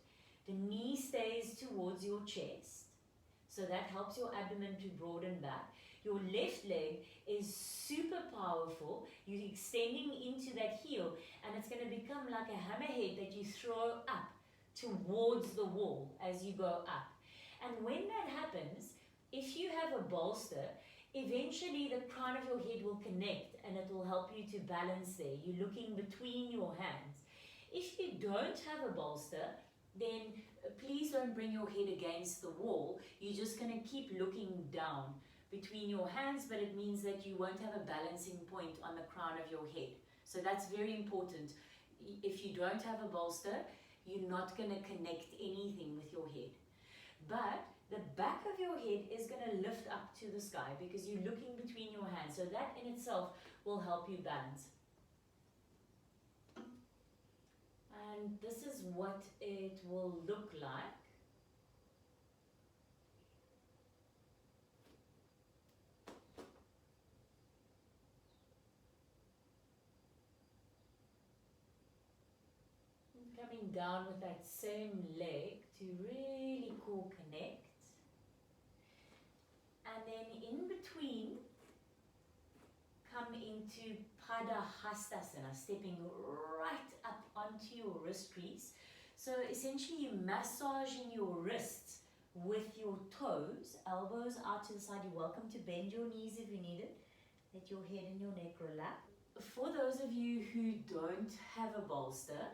The knee stays towards your chest. So that helps your abdomen to broaden back. Your left leg is super powerful. You're extending into that heel and it's going to become like a hammerhead that you throw up towards the wall as you go up. And when that happens, if you have a bolster, eventually the crown of your head will connect and it will help you to balance there. You're looking between your hands. If you don't have a bolster, then please don't bring your head against the wall. You're just going to keep looking down between your hands, but it means that you won't have a balancing point on the crown of your head. So that's very important. If you don't have a bolster, you're not going to connect anything with your head. But the back of your head is going to lift up to the sky because you're looking between your hands. So that in itself will help you balance. And this is what it will look like. Coming down with that same leg to really core connect. And then in between, come into Padasana, stepping right up onto your wrist crease. So essentially you're massaging your wrists with your toes, elbows out to the side. You're welcome to bend your knees if you need it. Let your head and your neck relax. For those of you who don't have a bolster,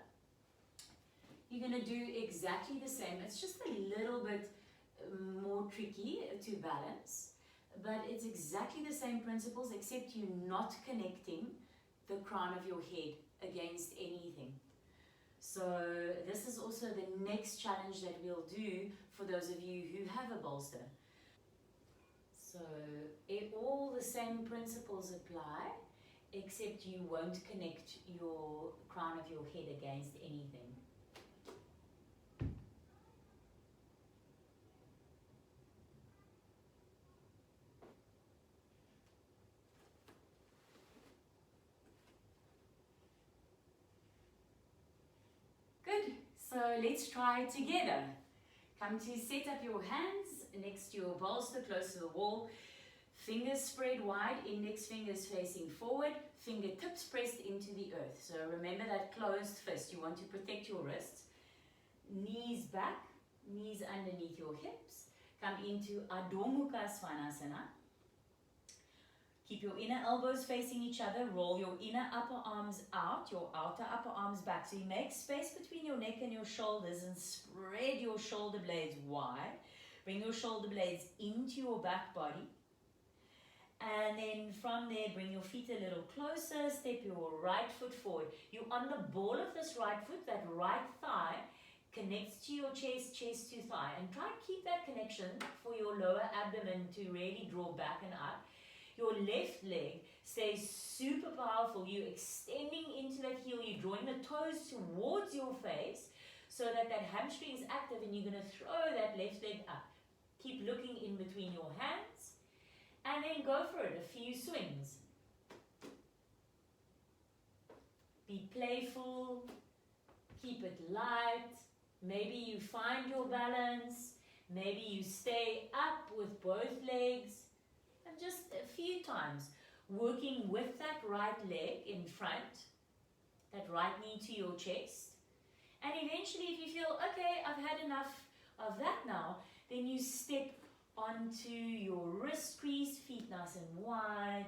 you're going to do exactly the same. It's just a little bit more tricky to balance, but it's exactly the same principles except you're not connecting the crown of your head against anything. So this is also the next challenge that we'll do for those of you who have a bolster. So all the same principles apply, except you won't connect your crown of your head against anything. Good, so let's try it together. Come to set up your hands next to your bolster, close to the wall. Fingers spread wide, index fingers facing forward, fingertips pressed into the earth. So remember that closed fist. You want to protect your wrists. Knees back, knees underneath your hips. Come into Adho Mukha Svanasana. Keep your inner elbows facing each other. Roll your inner upper arms out, your outer upper arms back. So you make space between your neck and your shoulders and spread your shoulder blades wide. Bring your shoulder blades into your back body. And then from there, bring your feet a little closer. Step your right foot forward. You're on the ball of this right foot. That right thigh connects to your chest, chest to thigh. And try and keep that connection for your lower abdomen to really draw back and up. Your left leg stays super powerful. You're extending into that heel. You're drawing the toes towards your face so that that hamstring is active and you're going to throw that left leg up. Keep looking in between your hands and then go for it. A few swings. Be playful. Keep it light. Maybe you find your balance. Maybe you stay up with both legs. And just a few times, working with that right leg in front, that right knee to your chest. And eventually if you feel, okay, I've had enough of that now, then you step onto your wrist crease, feet nice and wide,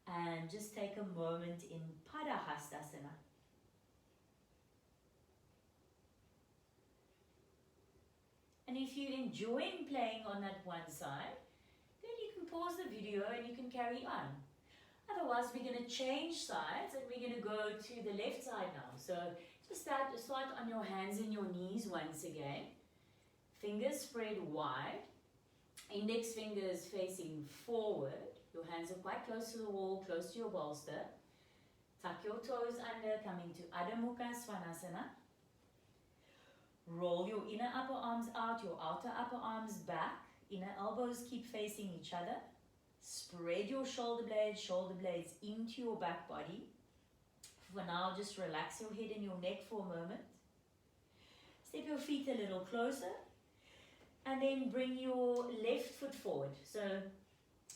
and just take a moment in Padasana. And if you're enjoying playing on that one side, then you can pause the video and you can carry on. Otherwise, we're going to change sides and we're going to go to the left side now. So just start on your hands and your knees once again. Fingers spread wide. Index fingers facing forward. Your hands are quite close to the wall, close to your bolster. Tuck your toes under, coming to Adho Mukha Svanasana. Roll your inner upper arms out, your outer upper arms back. Inner elbows keep facing each other. Spread your shoulder blades into your back body. For now, just relax your head and your neck for a moment. Step your feet a little closer. And then bring your left foot forward. So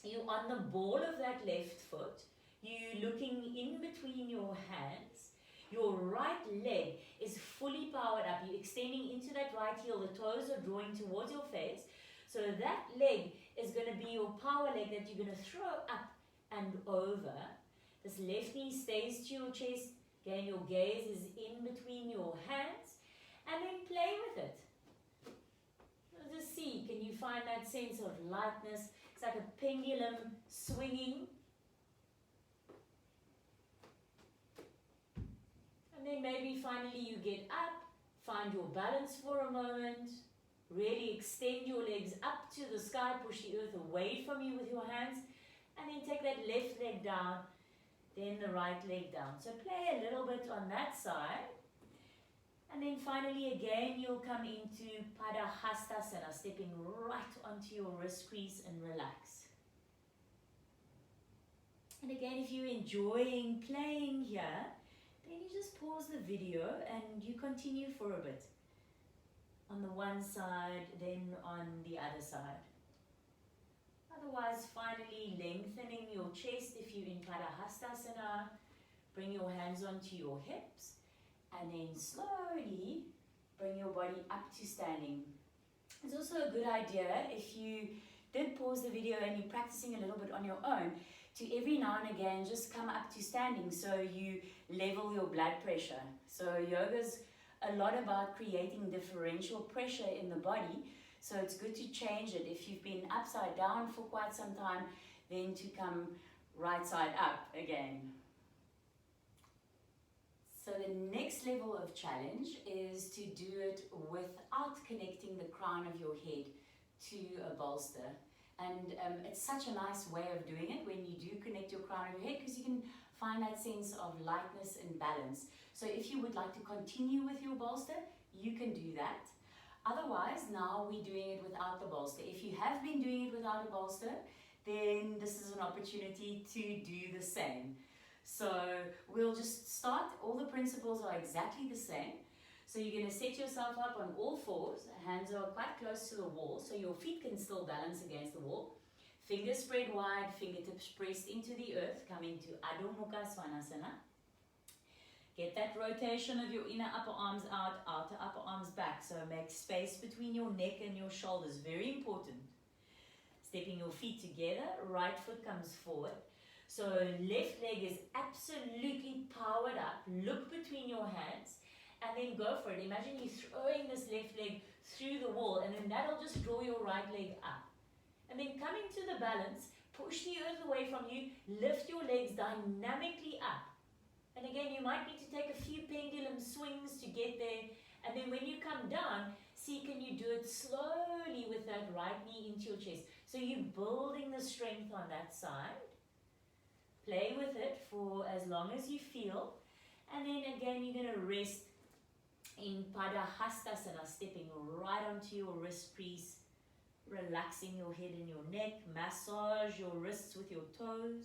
you're on the ball of that left foot. You're looking in between your hands. Your right leg is fully powered up. You're extending into that right heel. The toes are drawing towards your face. So that leg is going to be your power leg that you're going to throw up and over. This left knee stays to your chest. Again, your gaze is in between your hands. And then play with it. Just see, can you find that sense of lightness? It's like a pendulum swinging. And then maybe finally you get up, find your balance for a moment. Really extend your legs up to the sky, push the earth away from you with your hands. And then take that left leg down, then the right leg down. So play a little bit on that side. And then finally again you'll come into Padasana, stepping right onto your wrist crease and relax. And again, if you're enjoying playing here, then you just pause the video and you continue for a bit. On the one side, then on the other side. Otherwise, finally lengthening your chest if you're in Padasana. Bring your hands onto your hips. And then slowly bring your body up to standing. It's also a good idea if you did pause the video and you're practicing a little bit on your own to every now and again just come up to standing so you level your blood pressure. So yoga's a lot about creating differential pressure in the body. So it's good to change it. If you've been upside down for quite some time, then to come right side up again. So the next level of challenge is to do it without connecting the crown of your head to a bolster. And it's such a nice way of doing it when you do connect your crown of your head, because you can find that sense of lightness and balance. So if you would like to continue with your bolster, you can do that. Otherwise, now we're doing it without the bolster. If you have been doing it without a bolster, then this is an opportunity to do the same. So we'll just start. All the principles are exactly the same. So you're going to set yourself up on all fours. Hands are quite close to the wall, so your feet can still balance against the wall. Fingers spread wide, fingertips pressed into the earth, coming to Adho Mukha Svanasana. Get that rotation of your inner upper arms out, outer upper arms back. So make space between your neck and your shoulders. Very important. Stepping your feet together, right foot comes forward. So left leg is absolutely powered up. Look between your hands and then go for it. Imagine you throwing this left leg through the wall, and then that'll just draw your right leg up. And then coming to the balance, push the earth away from you, lift your legs dynamically up. And again, you might need to take a few pendulum swings to get there. And then when you come down, see, can you do it slowly with that right knee into your chest? So you're building the strength on that side. Play with it for as long as you feel. And then again, you're going to rest in Vashistasana, stepping right onto your wrist crease, relaxing your head and your neck, massage your wrists with your toes.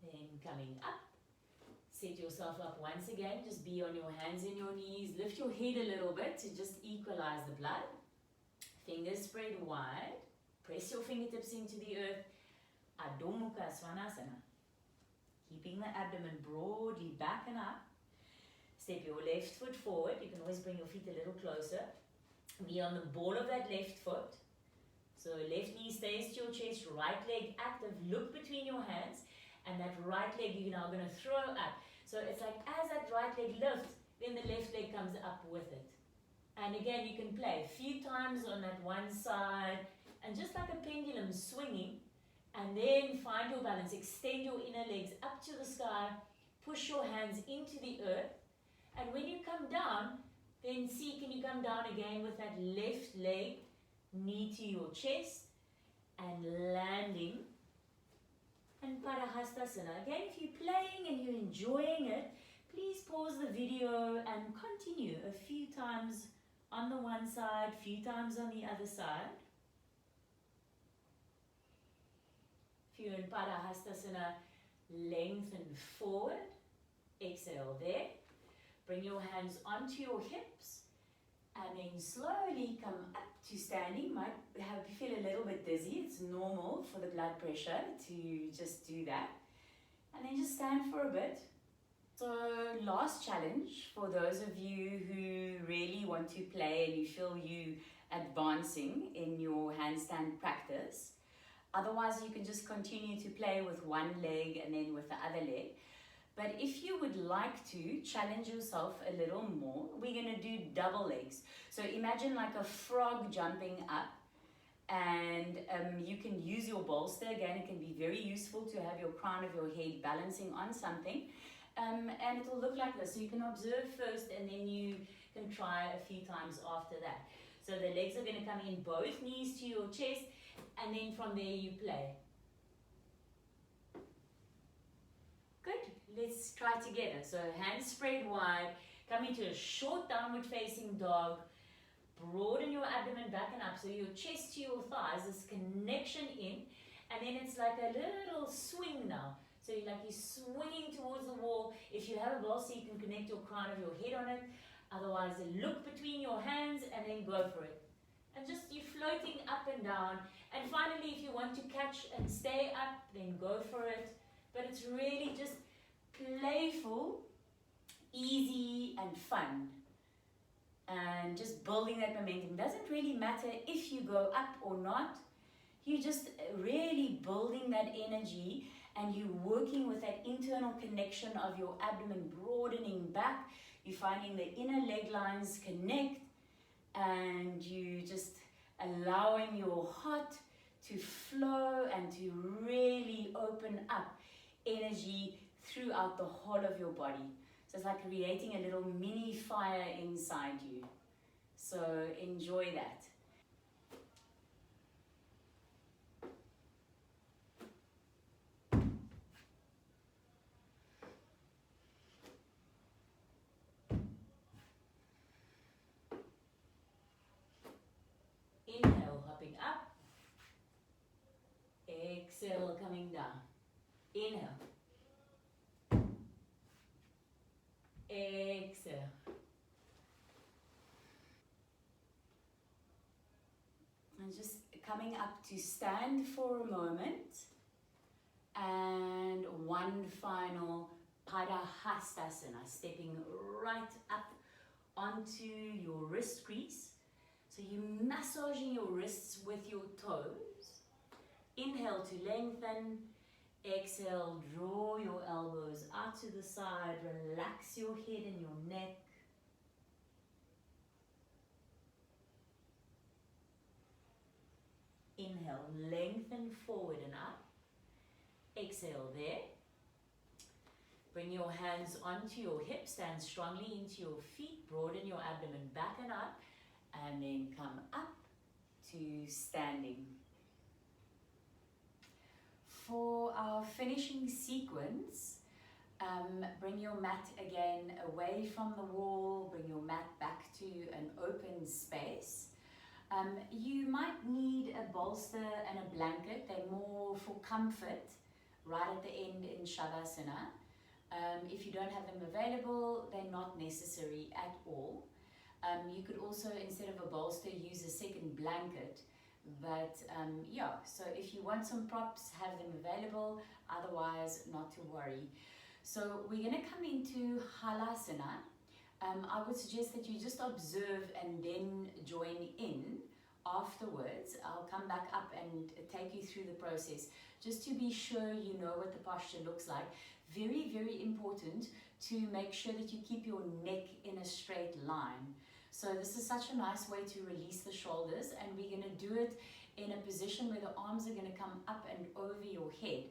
Then coming up, set yourself up once again, just be on your hands and your knees, lift your head a little bit to just equalize the blood. Fingers spread wide, press your fingertips into the earth, Adho Mukha Svanasana. Keeping the abdomen broadly back and up. Step your left foot forward. You can always bring your feet a little closer. Knee on the ball of that left foot. So left knee stays to your chest, right leg active, look between your hands, and that right leg you're now going to throw up. So it's like as that right leg lifts, then the left leg comes up with it. And again, you can play a few times on that one side, and just like a pendulum swinging, and then find your balance, extend your inner legs up to the sky, push your hands into the earth, and when you come down, then see, can you come down again with that left leg, knee to your chest, and landing. And Padasana. Again, if you're playing and you're enjoying it, please pause the video and continue a few times on the one side, a few times on the other side. If you're in Padasana, lengthen forward, exhale there. Bring your hands onto your hips and then slowly come up to standing. Might have you feel a little bit dizzy. It's normal for the blood pressure to just do that. And then just stand for a bit. So last challenge for those of you who really want to play and you feel you advancing in your handstand practice. Otherwise you can just continue to play with one leg and then with the other leg. But if you would like to challenge yourself a little more, we're going to do double legs. So imagine like a frog jumping up, and you can use your bolster. Again, it can be very useful to have your crown of your head balancing on something. And it will look like this. So you can observe first and then you can try a few times after that. So the legs are going to come in, both knees to your chest, and then from there you play. Good. Let's try together. So hands spread wide, come into a short downward facing dog, broaden your abdomen back and up, so your chest to your thighs, this connection in, and then it's like a little swing now. So you're swinging towards the wall. If you have a bolster, you can connect your crown of your head on it. Otherwise, look between your hands and then go for it. And just you're floating up and down. And finally, if you want to catch and stay up, then go for it. But it's really just playful, easy and fun. And just building that momentum. Doesn't really matter if you go up or not. You're just really building that energy and you're working with that internal connection of your abdomen broadening back. You're finding the inner leg lines connect and you just allowing your heart to flow and to really open up energy throughout the whole of your body. So it's like creating a little mini fire inside you. So enjoy that. Inhale, hopping up. Exhale, coming down. Inhale. Exhale. And just coming up to stand for a moment. And one final Padasana, stepping right up onto your wrist crease. So you're massaging your wrists with your toes. Inhale to lengthen. Exhale, draw your elbows out to the side. Relax your head and your neck. Inhale, lengthen forward and up. Exhale there. Bring your hands onto your hips. Stand strongly into your feet. Broaden your abdomen back and up. And then come up to standing. For our finishing sequence, bring your mat again away from the wall. Bring your mat back to an open space. You might need a bolster and a blanket. They're more for comfort right at the end in Savasana. If you don't have them available, they're not necessary at all. You could also, instead of a bolster, use a second blanket. But yeah, so if you want some props, have them available. Otherwise, not to worry. So we're going to come into Halasana. I would suggest that you just observe and then join in afterwards. I'll come back up and take you through the process just to be sure you know what the posture looks like. Very, very important to make sure that you keep your neck in a straight line. So this is such a nice way to release the shoulders, and we're going to do it in a position where the arms are going to come up and over your head.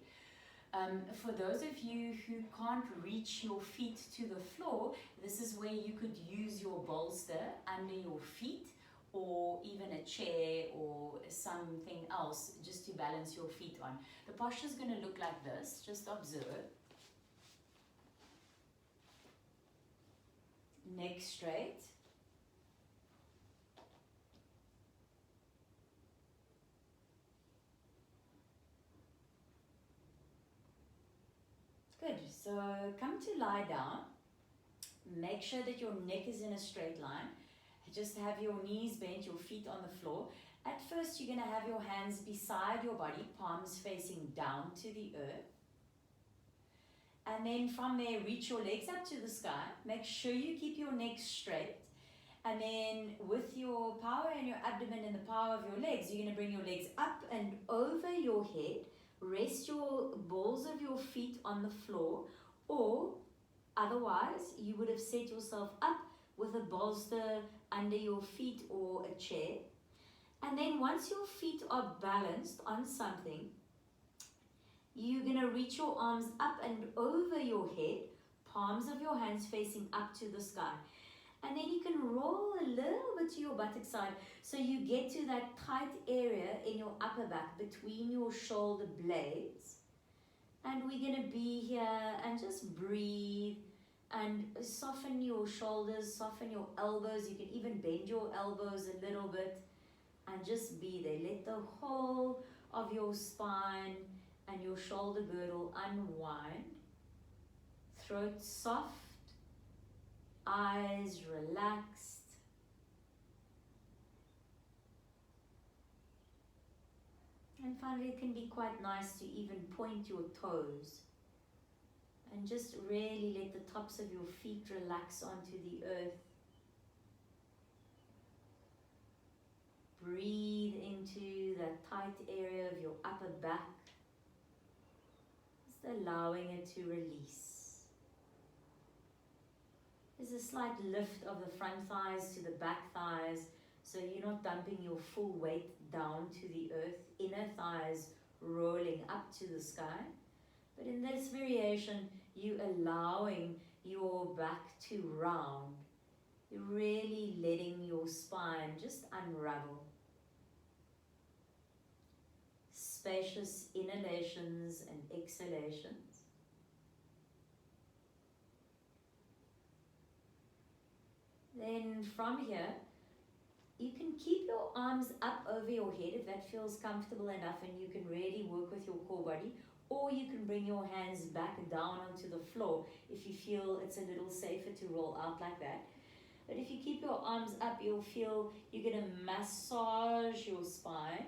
For those of you who can't reach your feet to the floor, this is where you could use your bolster under your feet, or even a chair or something else just to balance your feet on. The posture is going to look like this. Just observe. Neck straight. Good. So come to lie down. Make sure that your neck is in a straight line. Just have your knees bent, your feet on the floor. At first, you're going to have your hands beside your body, palms facing down to the earth. And then from there, reach your legs up to the sky. Make sure you keep your neck straight. And then with your power and your abdomen and the power of your legs, you're going to bring your legs up and over your head. Rest your balls of your feet on the floor, or otherwise you would have set yourself up with a bolster under your feet or a chair. And then once your feet are balanced on something, you're going to reach your arms up and over your head, palms of your hands facing up to the sky. And then you can roll a little bit to your buttock side so you get to that tight area in your upper back between your shoulder blades. And we're going to be here and just breathe and soften your shoulders, soften your elbows. You can even bend your elbows a little bit and just be there. Let the whole of your spine and your shoulder girdle unwind. Throat soft. Eyes relaxed. And finally, it can be quite nice to even point your toes and just really let the tops of your feet relax onto the earth. Breathe into that tight area of your upper back, just allowing it to release. There's a slight lift of the front thighs to the back thighs, so you're not dumping your full weight down to the earth. Inner thighs rolling up to the sky. But in this variation, you allowing your back to round. You're really letting your spine just unravel. Spacious inhalations and exhalations. Then from here, you can keep your arms up over your head if that feels comfortable enough and you can really work with your core body, or you can bring your hands back down onto the floor if you feel it's a little safer to roll out like that. But if you keep your arms up, you'll feel you're going to massage your spine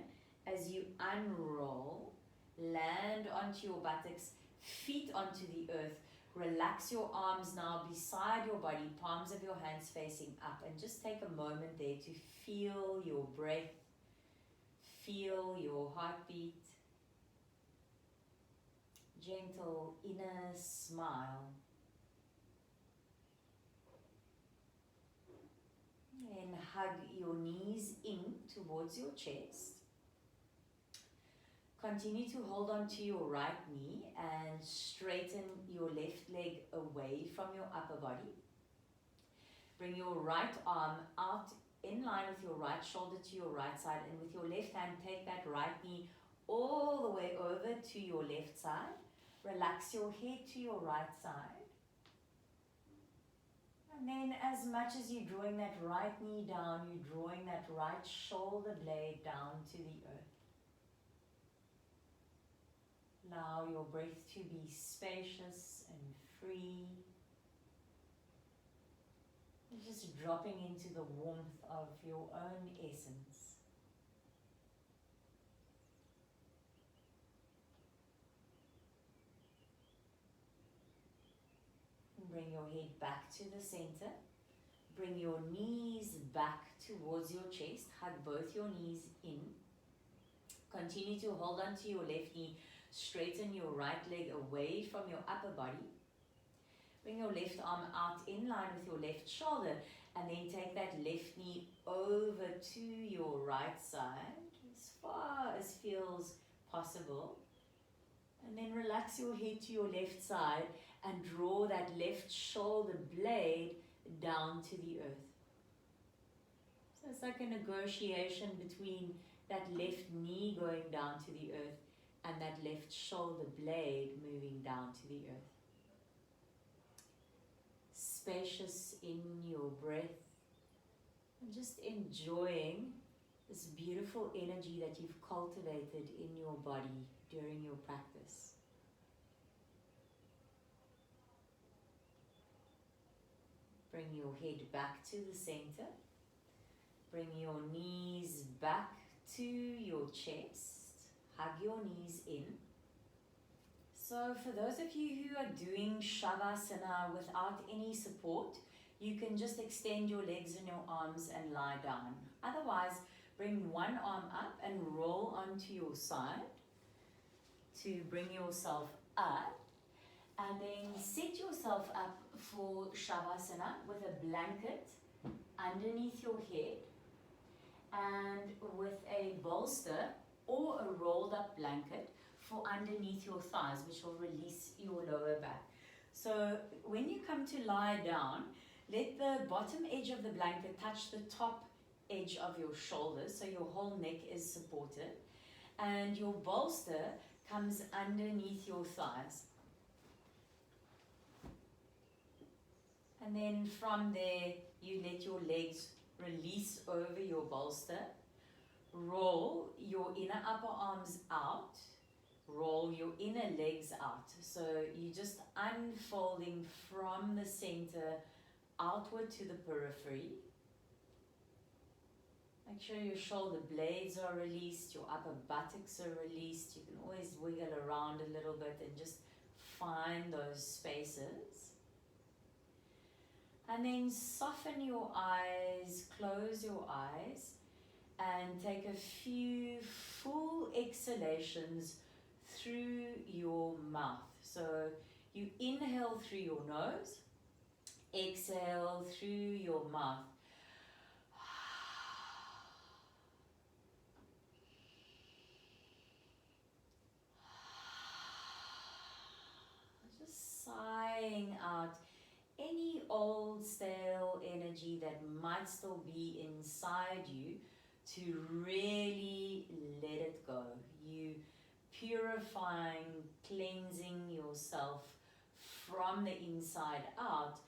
as you unroll, land onto your buttocks, feet onto the earth. Relax your arms now beside your body, palms of your hands facing up, and just take a moment there to feel your breath, feel your heartbeat. Gentle inner smile. And hug your knees in towards your chest. Continue to hold on to your right knee and straighten your left leg away from your upper body. Bring your right arm out in line with your right shoulder to your right side, and with your left hand, take that right knee all the way over to your left side. Relax your head to your right side. And then as much as you're drawing that right knee down, you're drawing that right shoulder blade down to the earth. Allow your breath to be spacious and free. And just dropping into the warmth of your own essence. And bring your head back to the center. Bring your knees back towards your chest. Hug both your knees in. Continue to hold on to your left knee. Straighten your right leg away from your upper body. Bring your left arm out in line with your left shoulder, and then take that left knee over to your right side as far as feels possible. And then relax your head to your left side and draw that left shoulder blade down to the earth. So it's like a negotiation between that left knee going down to the earth and that left shoulder blade moving down to the earth. Spacious in your breath and just enjoying this beautiful energy that you've cultivated in your body during your practice. Bring your head back to the center. Bring your knees back to your chest. Hug your knees in. So for those of you who are doing Savasana without any support, you can just extend your legs and your arms and lie down. Otherwise, bring one arm up and roll onto your side to bring yourself up. And then set yourself up for Savasana with a blanket underneath your head and with a bolster or a rolled up blanket for underneath your thighs, which will release your lower back. So when you come to lie down, let the bottom edge of the blanket touch the top edge of your shoulders, so your whole neck is supported, and your bolster comes underneath your thighs. And then from there, you let your legs release over your bolster. Roll your inner upper arms out. Roll your inner legs out. So you're just unfolding from the center outward to the periphery. Make sure your shoulder blades are released, your upper buttocks are released. You can always wiggle around a little bit and just find those spaces. And then soften your eyes, close your eyes, and take a few full exhalations through your mouth. So you inhale through your nose, exhale through your mouth. Just sighing out any old stale energy that might still be inside you, to really let it go. You purifying, cleansing yourself from the inside out,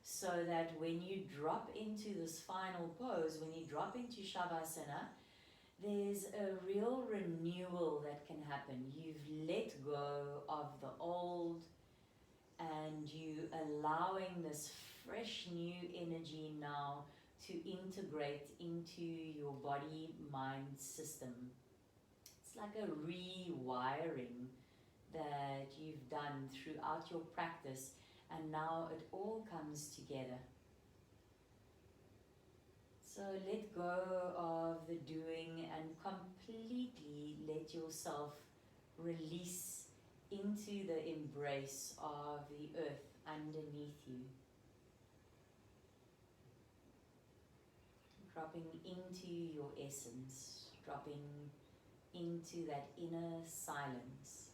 so that when you drop into this final pose, when you drop into Savasana, there's a real renewal that can happen. You've let go of the old, and you allowing this fresh new energy now to integrate into your body mind system. It's like a rewiring that you've done throughout your practice, and now it all comes together. So let go of the doing and completely let yourself release into the embrace of the earth underneath you. Dropping into your essence, dropping into that inner silence.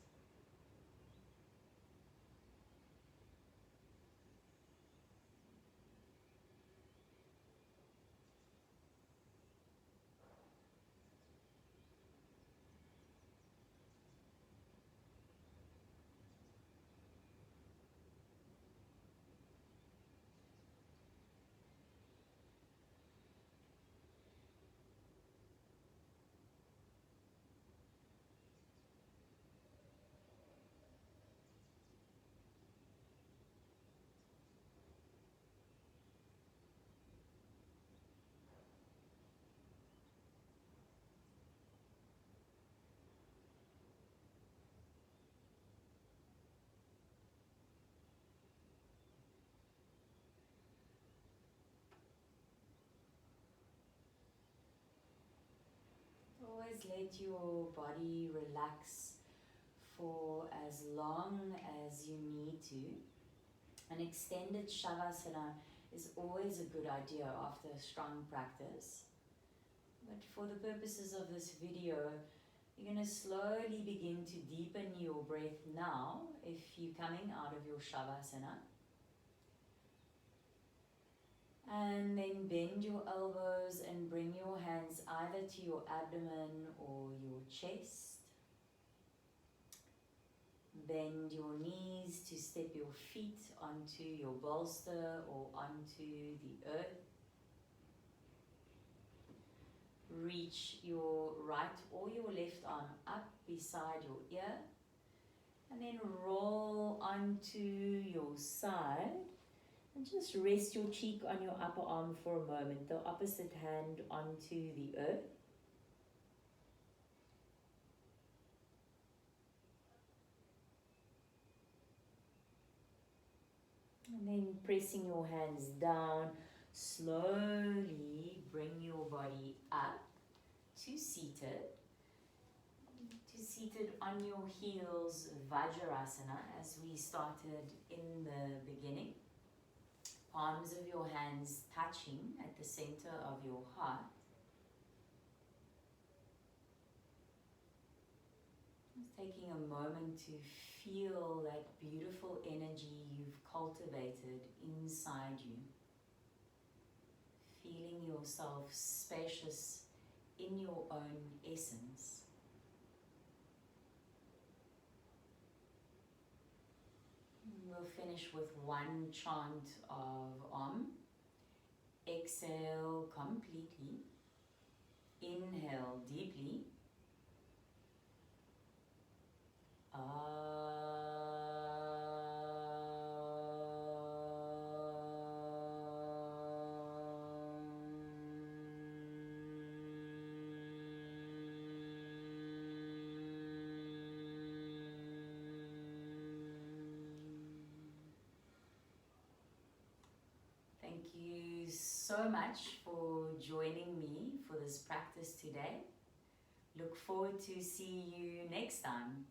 eyes, let your body relax for as long as you need to. An extended Savasana is always a good idea after a strong practice. But for the purposes of this video, you're going to slowly begin to deepen your breath now if you're coming out of your Savasana. And then bend your elbows and bring your hands either to your abdomen or your chest. Bend your knees to step your feet onto your bolster or onto the earth. Reach your right or your left arm up beside your ear. And then roll onto your side. And just rest your cheek on your upper arm for a moment, the opposite hand onto the earth. And then pressing your hands down, slowly bring your body up to seated. To seated on your heels, Vajrasana, as we started in the beginning. Palms of your hands touching at the center of your heart. Just taking a moment to feel that beautiful energy you've cultivated inside you. Feeling yourself spacious in your own essence. We'll finish with one chant of Om. Exhale completely. Inhale deeply. Thank you so much for joining me for this practice today. Look forward to see you next time.